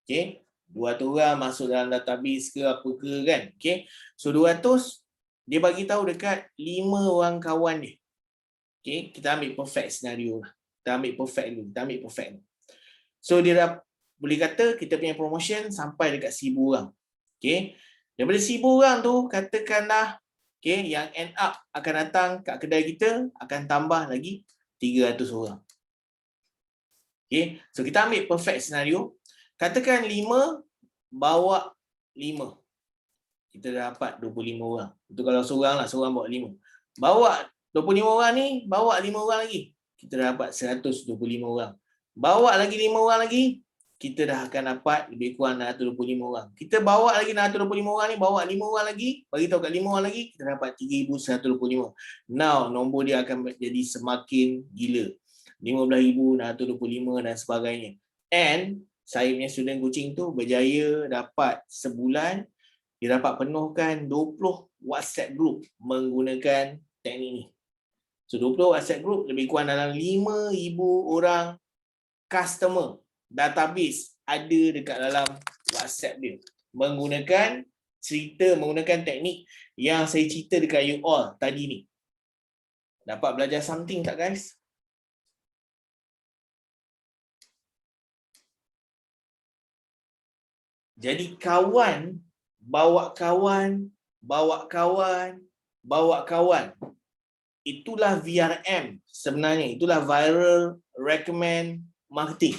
S1: Okay. 200 orang masuk dalam database ke apa ke kan. Okay. So 200, dia bagi tahu dekat 5 orang kawan dia. Okay. Kita ambil perfect scenario lah. Kita ambil perfect. So dia dah boleh kata kita punya promotion sampai dekat 1000 orang. Okay. Daripada 1000 orang tu, katakanlah yang end up akan datang kat kedai kita akan tambah lagi 300 orang. Okay. So kita ambil perfect scenario. Katakan 5 bawa 5. Kita dapat 25 orang. Itu kalau seorang lah, seorang bawa 5. Bawa 25 orang ni, bawa 5 orang lagi. Kita dapat 125 orang. Bawa lagi 5 orang lagi, kita dah akan dapat lebih kurang 625 orang. Kita bawa lagi 625 orang ni, bawa 5 orang lagi, bagi tahu kat 5 orang lagi, kita dapat 3125. Now, nombor dia akan jadi semakin gila. 15,625 dan sebagainya. And saya punya student coaching tu berjaya dapat sebulan, dia dapat penuhkan 20 WhatsApp group menggunakan teknik ni. So 20 WhatsApp group lebih kurang dalam 5,000 orang customer database ada dekat dalam WhatsApp dia menggunakan teknik yang saya cerita dekat you all tadi ni. Dapat belajar something tak guys? Jadi kawan bawa kawan, itulah VRM sebenarnya, itulah viral recommend marketing.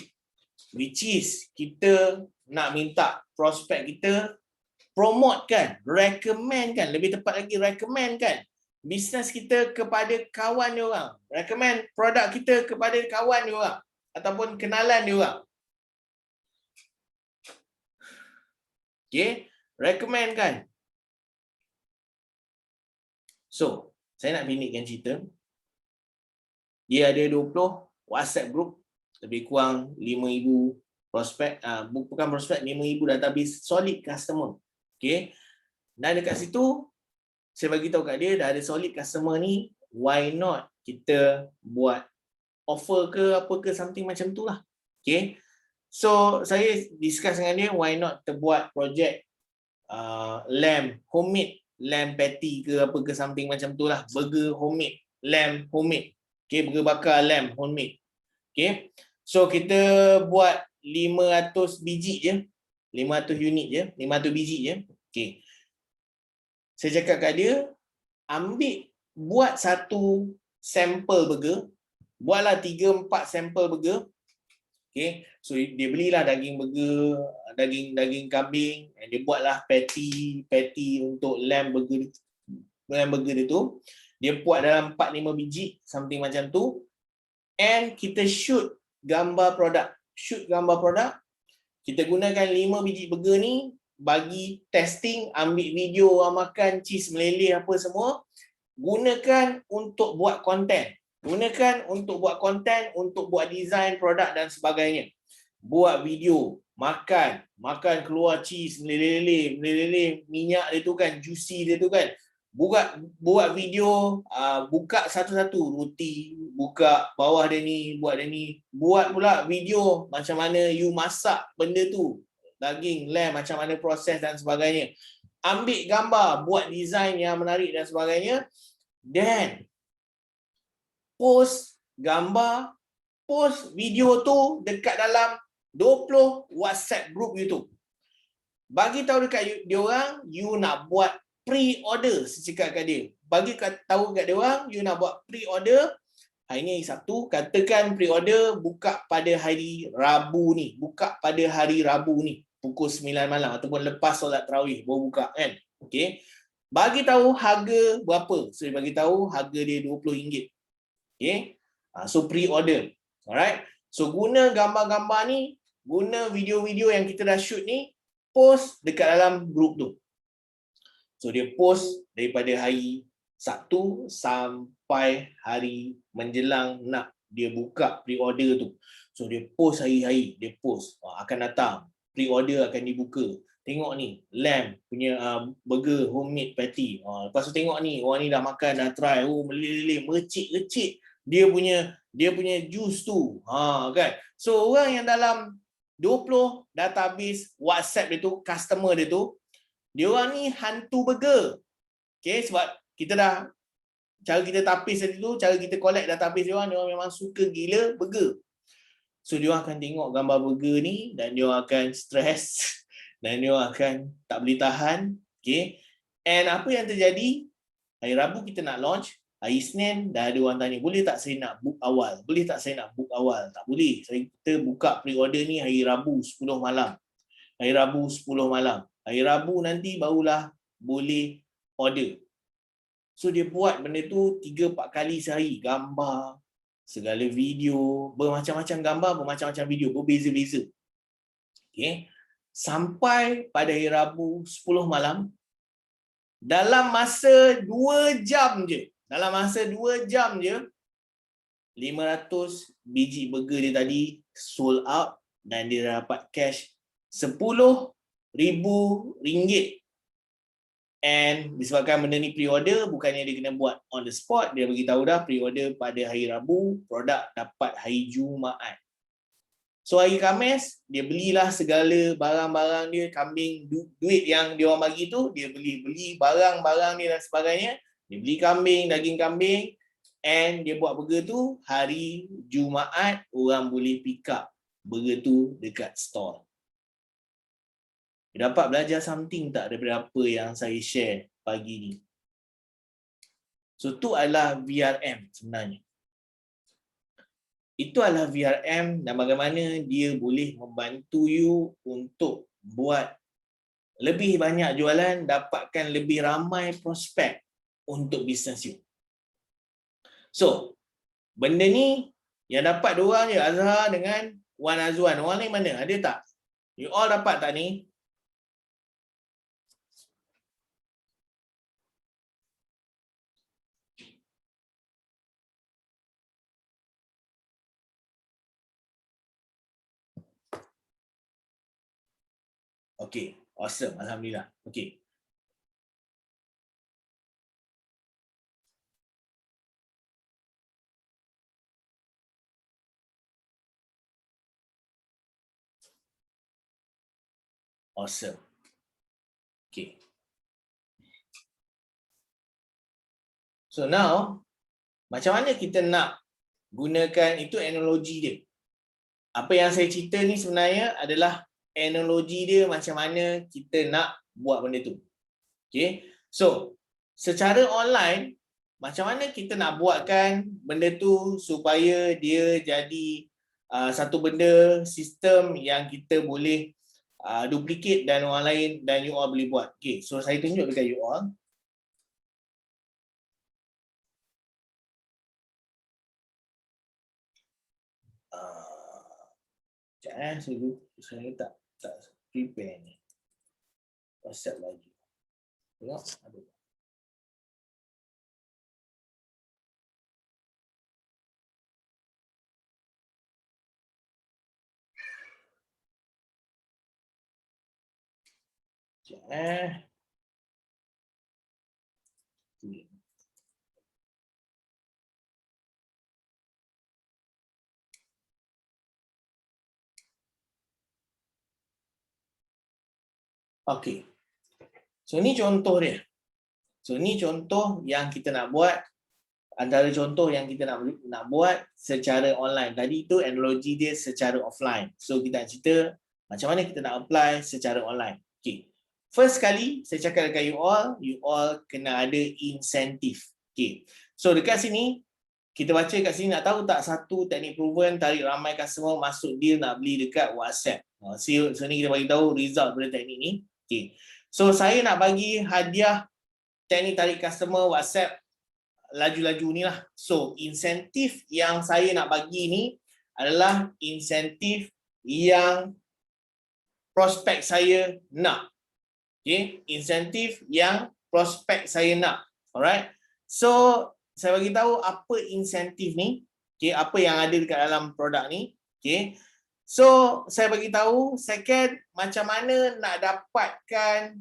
S1: Which is kita nak minta prospek kita promote kan, recommend kan, lebih tepat lagi recommend kan bisnes kita kepada kawan dia orang, recommend produk kita kepada kawan dia orang ataupun kenalan dia orang. Okay, recommend kan. So, saya nak pendekkan cerita. Dia ada 20 WhatsApp group, lebih kurang 5,000 prospek, bukan prospek, 5,000 database solid customer. Okay. Dan dekat situ, saya bagi tahu kat dia, dah ada solid customer ni, why not kita buat offer ke apa ke something macam tu lah. Okay. So, saya discuss dengan dia, why not kita buat projek lamb, homemade lamb patty ke apa ke something macam tu lah. Burger homemade, lamb homemade. Okay, burger bakar lamb homemade. Okay. So, kita buat 500 biji je. 500 unit je. 500 biji je. Okay. Saya cakap kat dia, buat satu sampel burger. Buatlah 3-4 sampel burger. Okay, so dia belilah daging burger, daging kambing, and dia buatlah patty untuk lamb burger dia tu. Dia buat dalam 4-5 biji, something macam tu. And kita shoot gambar produk. Kita gunakan 5 biji burger ni bagi testing, ambil video orang makan, cheese meleleh apa semua. Gunakan untuk buat konten. Untuk buat design produk dan sebagainya. Buat video, makan keluar cheese meleleh, minyak dia tu kan, juicy dia tu kan. Buat video, buka satu-satu roti, buka bawah dia ni, buat dia ni. Buat pula video macam mana you masak benda tu. Daging, lamb, macam mana proses dan sebagainya. Ambil gambar, buat design yang menarik dan sebagainya. Then post gambar, post video tu dekat dalam 20 WhatsApp group YouTube. Bagi tahu dekat dia orang, you nak buat pre-order, secakap kat dia. Bagi tahu kat dia orang, you nak buat pre-order. Hari ni hari Sabtu, katakan pre-order buka pada hari Rabu ni. Pukul 9 malam ataupun lepas solat tarawih baru buka kan. Okey. Bagi tahu harga berapa. So dia bagi tahu harga dia RM20. Okey. So pre-order. Alright. So guna gambar-gambar ni, guna video-video yang kita dah shoot ni, post dekat dalam group tu. So dia post daripada hari Sabtu sampai hari menjelang nak dia buka pre-order tu. So dia post hari-hari, dia post akan datang, pre-order akan dibuka. Tengok ni, lamb punya burger homemade patty. Lepas tu tengok ni, orang ni dah makan, dah try, meleleh, mercik-recik dia punya juice tu. Kan. So orang yang dalam 20 database WhatsApp dia tu, customer dia tu, dia orang ni hantu burger. Okay, sebab kita dah, cara kita tapis tadi tu, cara kita collect database dia orang memang suka gila burger. So dia orang akan tengok gambar burger ni dan dia orang akan stress dan dia orang akan tak boleh tahan. Okay. And apa yang terjadi, hari Rabu kita nak launch, hari Isnin dah ada orang tanya, boleh tak saya nak book awal? Tak boleh. Kita buka pre-order ni hari Rabu 10 malam. Hari Rabu nanti barulah boleh order. So dia buat benda tu 3-4 kali sehari. Gambar, segala video, bermacam-macam gambar, bermacam-macam video, berbeza-beza. Okay. Sampai pada hari Rabu 10 malam, dalam masa 2 jam je, 500 biji burger dia tadi sold out dan dia dapat cash RM10,000. And disebabkan benda ni pre-order, bukannya dia kena buat on the spot, dia bagi tahu dah pre-order pada hari Rabu, produk dapat hari Jumaat. So hari Khamis, dia belilah segala barang-barang dia, kambing, duit yang dia orang bagi tu, dia beli barang-barang dia dan sebagainya. Dia beli kambing, daging kambing, and dia buat burger tu, hari Jumaat orang boleh pick up burger tu dekat store. Dia dapat belajar something tak daripada apa yang saya share pagi ni? So tu adalah VRM sebenarnya. Itu adalah VRM dan bagaimana dia boleh membantu you untuk buat lebih banyak jualan, dapatkan lebih ramai prospek untuk bisnes you. So, benda ni yang dapat dua orang je, Azhar dengan Wan Azwan. Orang lain mana? Ada tak? You all dapat tak ni? Okay, awesome. Alhamdulillah. Okay. Awesome. Okay. So now, macam mana kita nak gunakan itu analogi dia? Apa yang saya cerita ni sebenarnya adalah analogi dia macam mana kita nak buat benda tu. Okay. So, secara online, macam mana kita nak buatkan benda tu supaya dia jadi satu benda sistem yang kita boleh duplicate dan orang lain dan you all boleh buat. Okay, so saya tunjuk dekat you all. Saya tak prepare ni. WhatsApp lagi. Tengok ada. Okey. So ni contoh dia. So ni contoh yang kita nak buat. Antara contoh yang kita nak buat secara online. Tadi tu analogi dia secara offline. So kita nak cerita macam mana kita nak apply secara online. Okay. First kali saya cakap dekat you all kena ada insentif. Okay. So dekat sini kita baca kat sini, nak tahu tak satu teknik proven tarik ramai customer masuk deal nak beli dekat WhatsApp. So ni kita bagi tahu result pada teknik ni. Okay. So saya nak bagi hadiah teknik tarik customer WhatsApp laju-laju ni lah. So insentif yang saya nak bagi ni adalah insentif yang prospek saya nak. Okay, insentif yang prospek saya nak. Alright. So saya bagi tahu apa insentif ni. Okay, apa yang ada dekat dalam produk ni. Okay. So saya bagi tahu second macam mana nak dapatkan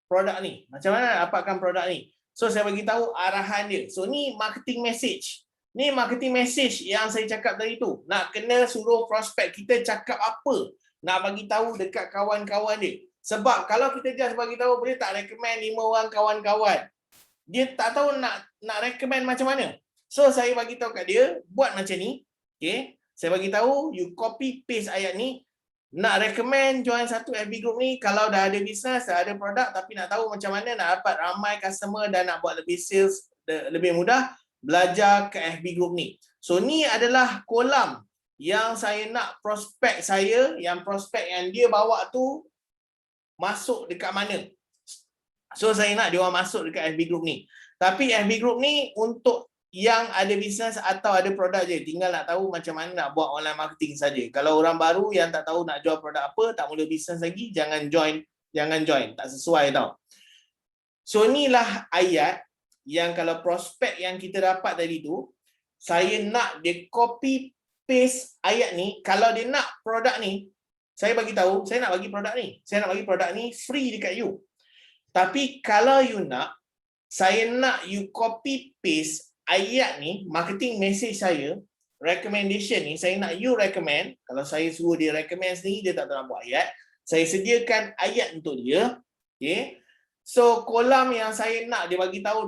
S1: produk ni. Macam mana nak dapatkan produk ni. So saya bagi tahu arahan dia. So ni marketing message. Ni marketing message yang saya cakap tadi tu. Nak kena suruh prospek kita cakap apa. Nak bagi tahu dekat kawan-kawan dia. Sebab kalau kita just bagi tahu boleh tak recommend 5 orang kawan-kawan. Dia tak tahu nak recommend macam mana. So saya bagi tahu kat dia buat macam ni. Okay. Saya bagi tahu you copy paste ayat ni. Nak recommend join satu FB group ni kalau dah ada bisnes, dah ada produk tapi nak tahu macam mana nak dapat ramai customer dan nak buat lebih sales lebih mudah, belajar ke FB group ni. So ni adalah kolam yang saya nak prospek saya, yang prospek yang dia bawa tu masuk dekat mana. So saya nak dia orang masuk dekat FB group ni. Tapi FB group ni untuk yang ada bisnes atau ada produk je. Tinggal nak tahu macam mana nak buat online marketing saja. Kalau orang baru yang tak tahu nak jual produk apa, tak mula bisnes lagi, jangan join. Tak sesuai tau. So inilah ayat yang kalau prospek yang kita dapat tadi tu, saya nak dia copy paste ayat ni. Kalau dia nak produk ni, saya bagi tahu, saya nak bagi produk ni. Saya nak bagi produk ni free dekat you. Tapi kalau you nak, saya nak you copy paste ayat ni, marketing message saya, recommendation ni, saya nak you recommend. Kalau saya suruh dia recommend sendiri, dia tak tahu nak buat ayat. Saya sediakan ayat untuk dia. Okay. So, kolam yang saya nak dia bagi tahu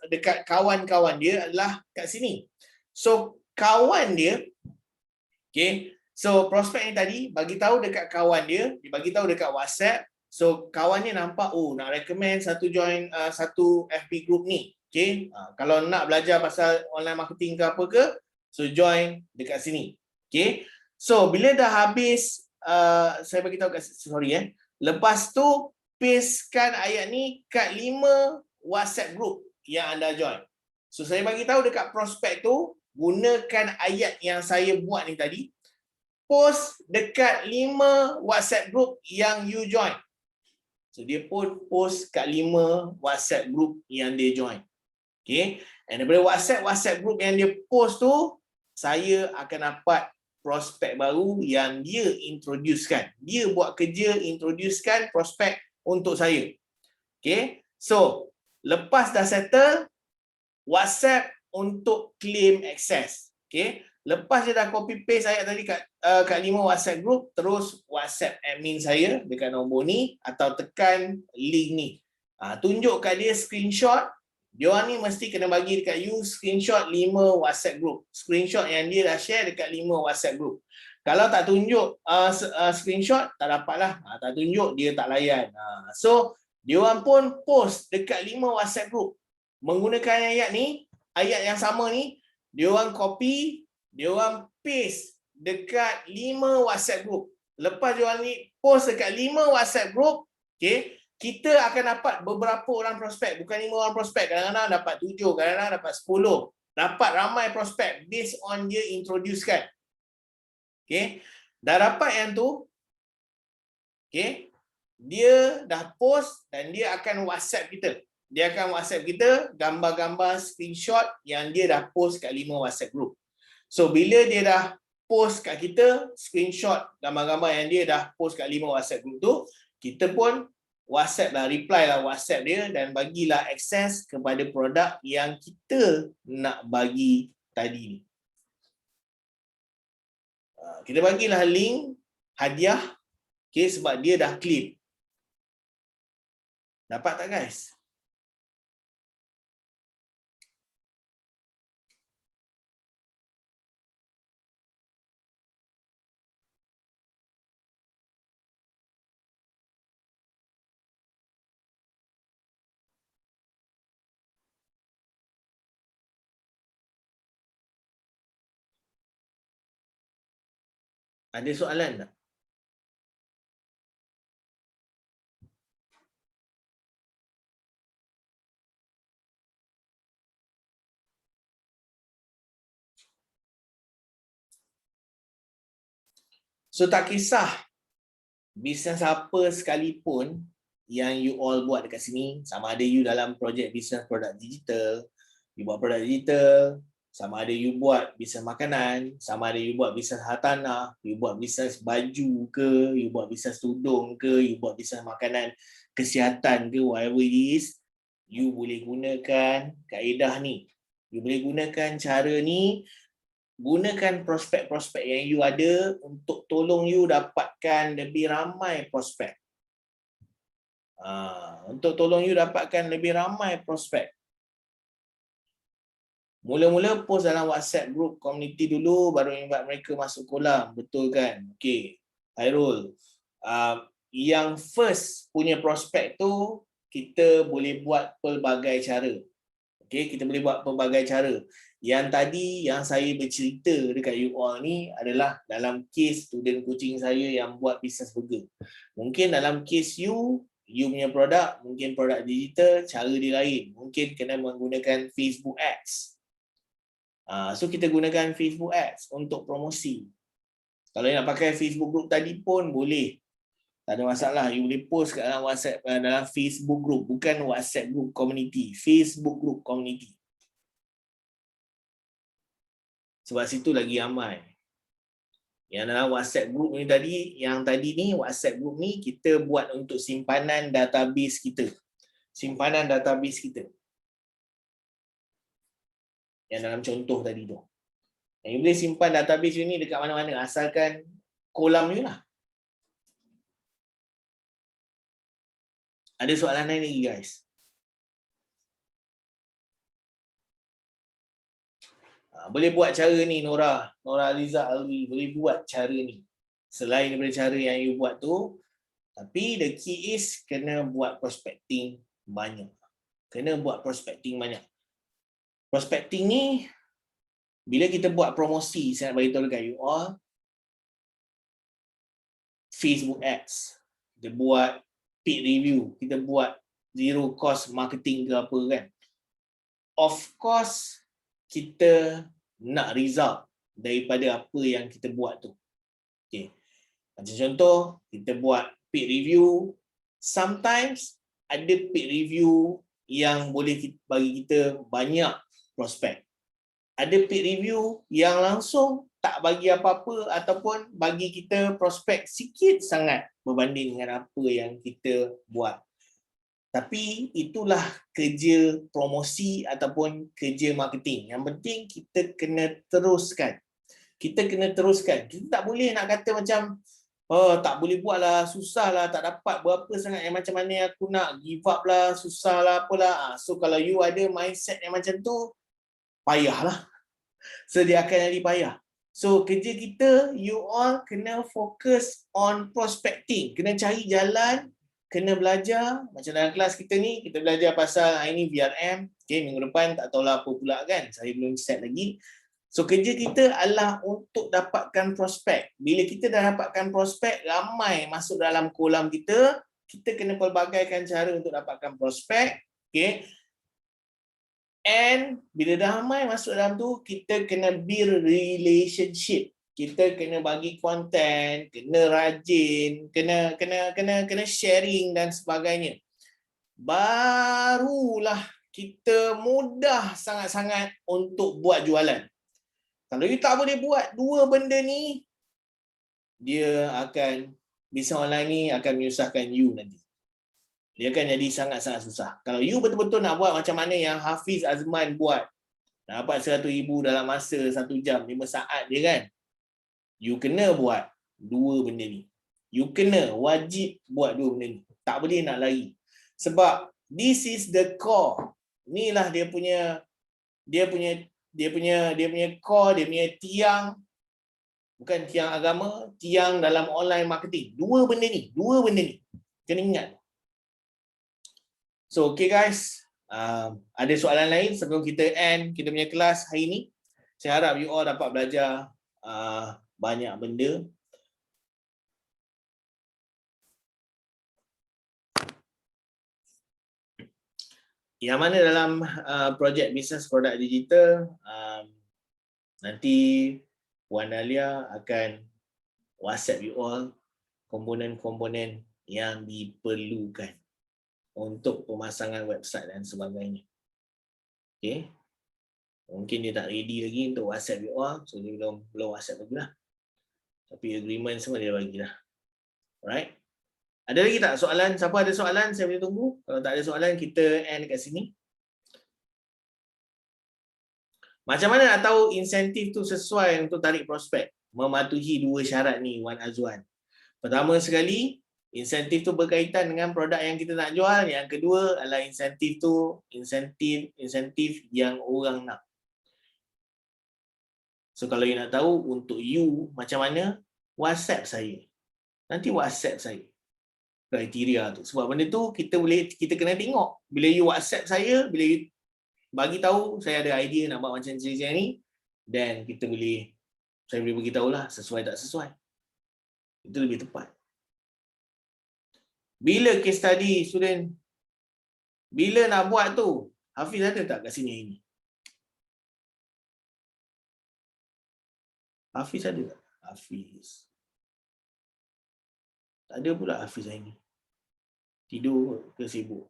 S1: dekat kawan-kawan dia adalah kat sini. So, kawan dia, okay. So, prospek ni tadi bagi tahu dekat kawan dia bagi tahu dekat WhatsApp. So, kawannya nampak, oh, nak recommend satu join satu FB group ni. Okay. Kalau nak belajar pasal online marketing ke apa ke, so join dekat sini. Okay. So, bila dah habis, saya bagi tahu lepas tu, pastekan ayat ni kat 5 WhatsApp group yang anda join. So, saya bagi tahu dekat prospek tu, gunakan ayat yang saya buat ni tadi, post dekat 5 WhatsApp group yang you join. So, dia pun post kat 5 WhatsApp group yang dia join. Okay. And daripada WhatsApp group yang dia post tu, saya akan dapat prospek baru yang dia introducekan. Dia buat kerja introducekan prospek untuk saya. Okay. So, lepas dah settle, WhatsApp untuk claim access. Okay. Lepas dia dah copy paste ayat tadi kat 5 WhatsApp group, terus WhatsApp admin saya dekat nombor ni atau tekan link ni. Tunjuk kat dia screenshot. Dia orang ni mesti kena bagi dekat you screenshot 5 WhatsApp group. Screenshot yang dia dah share dekat 5 WhatsApp group. Kalau tak tunjuk screenshot, tak dapatlah. Tak tunjuk, dia tak layan. So, dia orang pun post dekat 5 WhatsApp group. Menggunakan ayat ni, ayat yang sama ni, dia orang copy, dia orang paste dekat 5 WhatsApp group. Lepas jual ni post dekat 5 WhatsApp group, okay, kita akan dapat beberapa orang prospek, bukan 5 orang prospek, kadang-kadang dapat 7, kadang-kadang dapat 10. Dapat ramai prospek based on dia introduce kan. Okay. Dah dapat yang tu, okay, dia dah post dan dia akan WhatsApp kita. Dia akan WhatsApp kita gambar-gambar screenshot yang dia dah post kat 5 WhatsApp group. So bila dia dah post kat kita screenshot gambar-gambar yang dia dah post kat 5 WhatsApp group tu, kita pun WhatsApp lah, reply lah WhatsApp dia dan bagilah akses kepada produk yang kita nak bagi tadi ni. Kita bagilah link hadiah, okay, sebab dia dah claim. Dapat tak guys? Ada soalan tak? So tak kisah bisnes apa sekalipun yang you all buat dekat sini, sama ada you dalam projek bisnes produk digital, you buat produk digital, sama ada you buat bisnes makanan, sama ada you buat bisnes hartanah, you buat bisnes baju ke, you buat bisnes tudung ke, you buat bisnes makanan kesihatan ke, whatever it is, you boleh gunakan kaedah ni. You boleh gunakan cara ni. Gunakan prospek-prospek yang you ada untuk tolong you dapatkan lebih ramai prospek. Untuk tolong you dapatkan lebih ramai prospek. Mula-mula post dalam WhatsApp group community dulu, baru invite mereka masuk kolam. Betul kan? Okay. Hairul. Yang first punya prospek tu, kita boleh buat pelbagai cara. Okay, kita boleh buat pelbagai cara. Yang tadi yang saya bercerita dekat you all ni adalah dalam kes student coaching saya yang buat business burger. Mungkin dalam kes you punya produk, mungkin produk digital, cara dia lain. Mungkin kena menggunakan Facebook Ads. So kita gunakan Facebook Ads untuk promosi. Kalau nak pakai Facebook group tadi pun boleh. Tak ada masalah. You boleh post kat dalam WhatsApp, dalam Facebook group. Bukan WhatsApp group community. Facebook group community. Sebab situ lagi ramai. Yang dalam WhatsApp group ni tadi, yang tadi ni WhatsApp group ni kita buat untuk simpanan database kita. Simpanan database kita. Yang dalam contoh tadi tu. Yang you boleh simpan database you ni dekat mana-mana asalkan kolam you lah. Ada soalan lain lagi guys? Boleh buat cara ni Nora Aliza Alwi, boleh buat cara ni. Selain daripada cara yang you buat tu, tapi the key is kena buat prospecting banyak. Kena buat prospecting banyak. Prospecting ni, bila kita buat promosi, saya nak beritahu dekat you all, Facebook Ads, kita buat paid review, kita buat zero cost marketing ke apa kan. Of course, kita nak result daripada apa yang kita buat tu. Okay. Macam contoh, kita buat paid review. Sometimes ada paid review yang boleh bagi kita banyak prospek. Ada paid review yang langsung tak bagi apa-apa ataupun bagi kita prospek sikit sangat berbanding dengan apa yang kita buat. Tapi itulah kerja promosi ataupun kerja marketing. Yang penting kita kena teruskan. Kita kena teruskan. Kita tak boleh nak kata macam, oh tak boleh buat lah, susah lah, tak dapat berapa sangat yang macam mana aku nak, give up lah, susah lah, apalah. So kalau you ada mindset yang macam tu, payahlah. Sediakan jadi payah. So kerja kita, you all kena fokus on prospecting. Kena cari jalan, kena belajar. Macam dalam kelas kita ni, kita belajar pasal hari ni VRM. Okay, minggu depan tak tahulah apa pula kan. Saya belum set lagi. So kerja kita adalah untuk dapatkan prospek. Bila kita dah dapatkan prospek, ramai masuk dalam kolam kita, kita kena pelbagaikan cara untuk dapatkan prospek. Okay. And bila dah ramai masuk dalam tu, kita kena build relationship. Kita kena bagi konten, kena rajin, kena sharing dan sebagainya. Barulah kita mudah sangat-sangat untuk buat jualan. Kalau you tak boleh buat dua benda ni, dia akan, bisnes online ni akan menyusahkan you nanti. Dia akan jadi sangat-sangat susah. Kalau you betul-betul nak buat macam mana yang Hafiz Azman buat, dapat 100,000 dalam masa 1 jam, 5 saat dia kan, you kena buat dua benda ni. You kena wajib buat dua benda ni. Tak boleh nak lari. Sebab this is the core. Inilah dia punya core, dia punya tiang, bukan tiang agama, tiang dalam online marketing. Dua benda ni. Kena ingat. So, okay guys. Ada soalan lain sebelum kita end kita punya kelas hari ni? Saya harap you all dapat belajar banyak benda. Yang mana dalam projek bisnes produk digital, nanti Puan Alia akan WhatsApp you all komponen-komponen yang diperlukan untuk pemasangan website dan sebagainya. Okay. Mungkin dia tak ready lagi untuk WhatsApp you all, so dia belum WhatsApp lagi lah. Tapi agreement semua dia bagi lah. Alright. Ada lagi tak soalan? Siapa ada soalan, saya boleh tunggu. Kalau tak ada soalan, kita end dekat sini. Macam mana nak tahu insentif tu sesuai untuk tarik prospek? Mematuhi dua syarat ni, Wan Azwan. Pertama sekali, insentif tu berkaitan dengan produk yang kita nak jual. Yang kedua adalah insentif tu insentif yang orang nak. So kalau you nak tahu untuk you macam mana, WhatsApp saya. Nanti WhatsApp saya kriteria tu. Sebab benda tu kita kena tengok. Bila you WhatsApp saya, bila you bagi tahu saya ada idea nak buat macam ni, dan saya boleh bagi tahulah sesuai tak sesuai. Itu lebih tepat. Bila case study student, bila nak buat tu, Hafiz ada tak kat sini ini? Hafiz ada tak? Hafiz. Tak ada pula Hafiz hari ni. Tidur ke sibuk?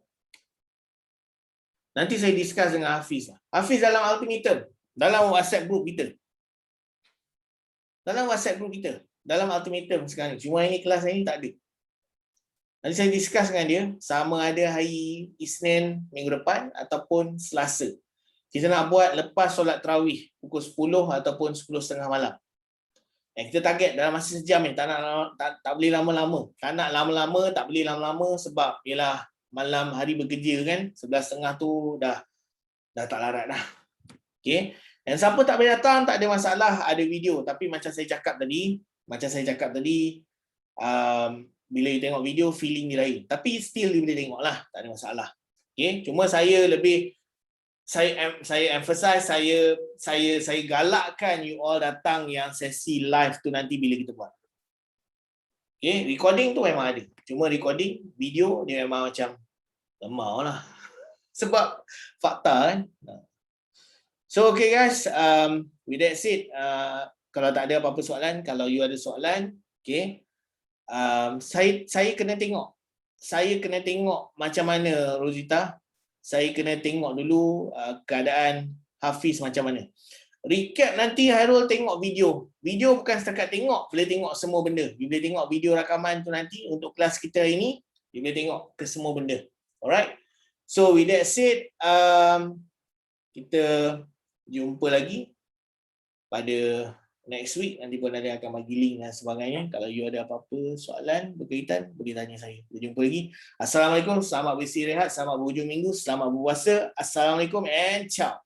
S1: Nanti saya discuss dengan Hafiz. Hafiz dalam ultimatum, dalam WhatsApp group kita. Dalam ultimatum sekarang ni. Cuma ini kelas ini tak ada. Nanti saya discuss dengan dia sama ada hari Isnin minggu depan ataupun Selasa. Kita nak buat lepas solat tarawih pukul 10 ataupun 10.30 malam. Kita target dalam masa sejam ni, tak boleh lama-lama. Tak nak lama-lama, tak boleh lama-lama sebab ialah malam hari bekerja kan, 11.30 tu dah tak larat dah. Okay. Dan siapa tak boleh datang, tak ada masalah, ada video. Tapi macam saya cakap tadi, bila you tengok video, feeling dia lain. Tapi still you boleh tengok lah, tak ada masalah. Okay. Cuma saya emphasize, saya galakkan you all datang yang sesi live tu nanti bila kita buat. Okay, recording tu memang ada. Cuma recording video dia memang macam lemah lah. Sebab fakta kan. So okay guys, with that said, kalau tak ada apa-apa soalan, kalau you ada soalan, okay, saya kena tengok. Macam mana Rosita. Saya kena tengok dulu keadaan Hafiz macam mana. Recap nanti Hairul tengok video. Video bukan setakat tengok, boleh tengok semua benda. You boleh tengok video rakaman tu nanti untuk kelas kita hari ni, you boleh tengok ke semua benda. Alright. So with that said, kita jumpa lagi pada next week. Nanti pun ada akan bagi link dan sebagainya. Kalau you ada apa-apa soalan berkaitan, boleh tanya saya. Kita jumpa lagi. Assalamualaikum, selamat beristirahat, selamat berhujung minggu, selamat berpuasa. Assalamualaikum and ciao.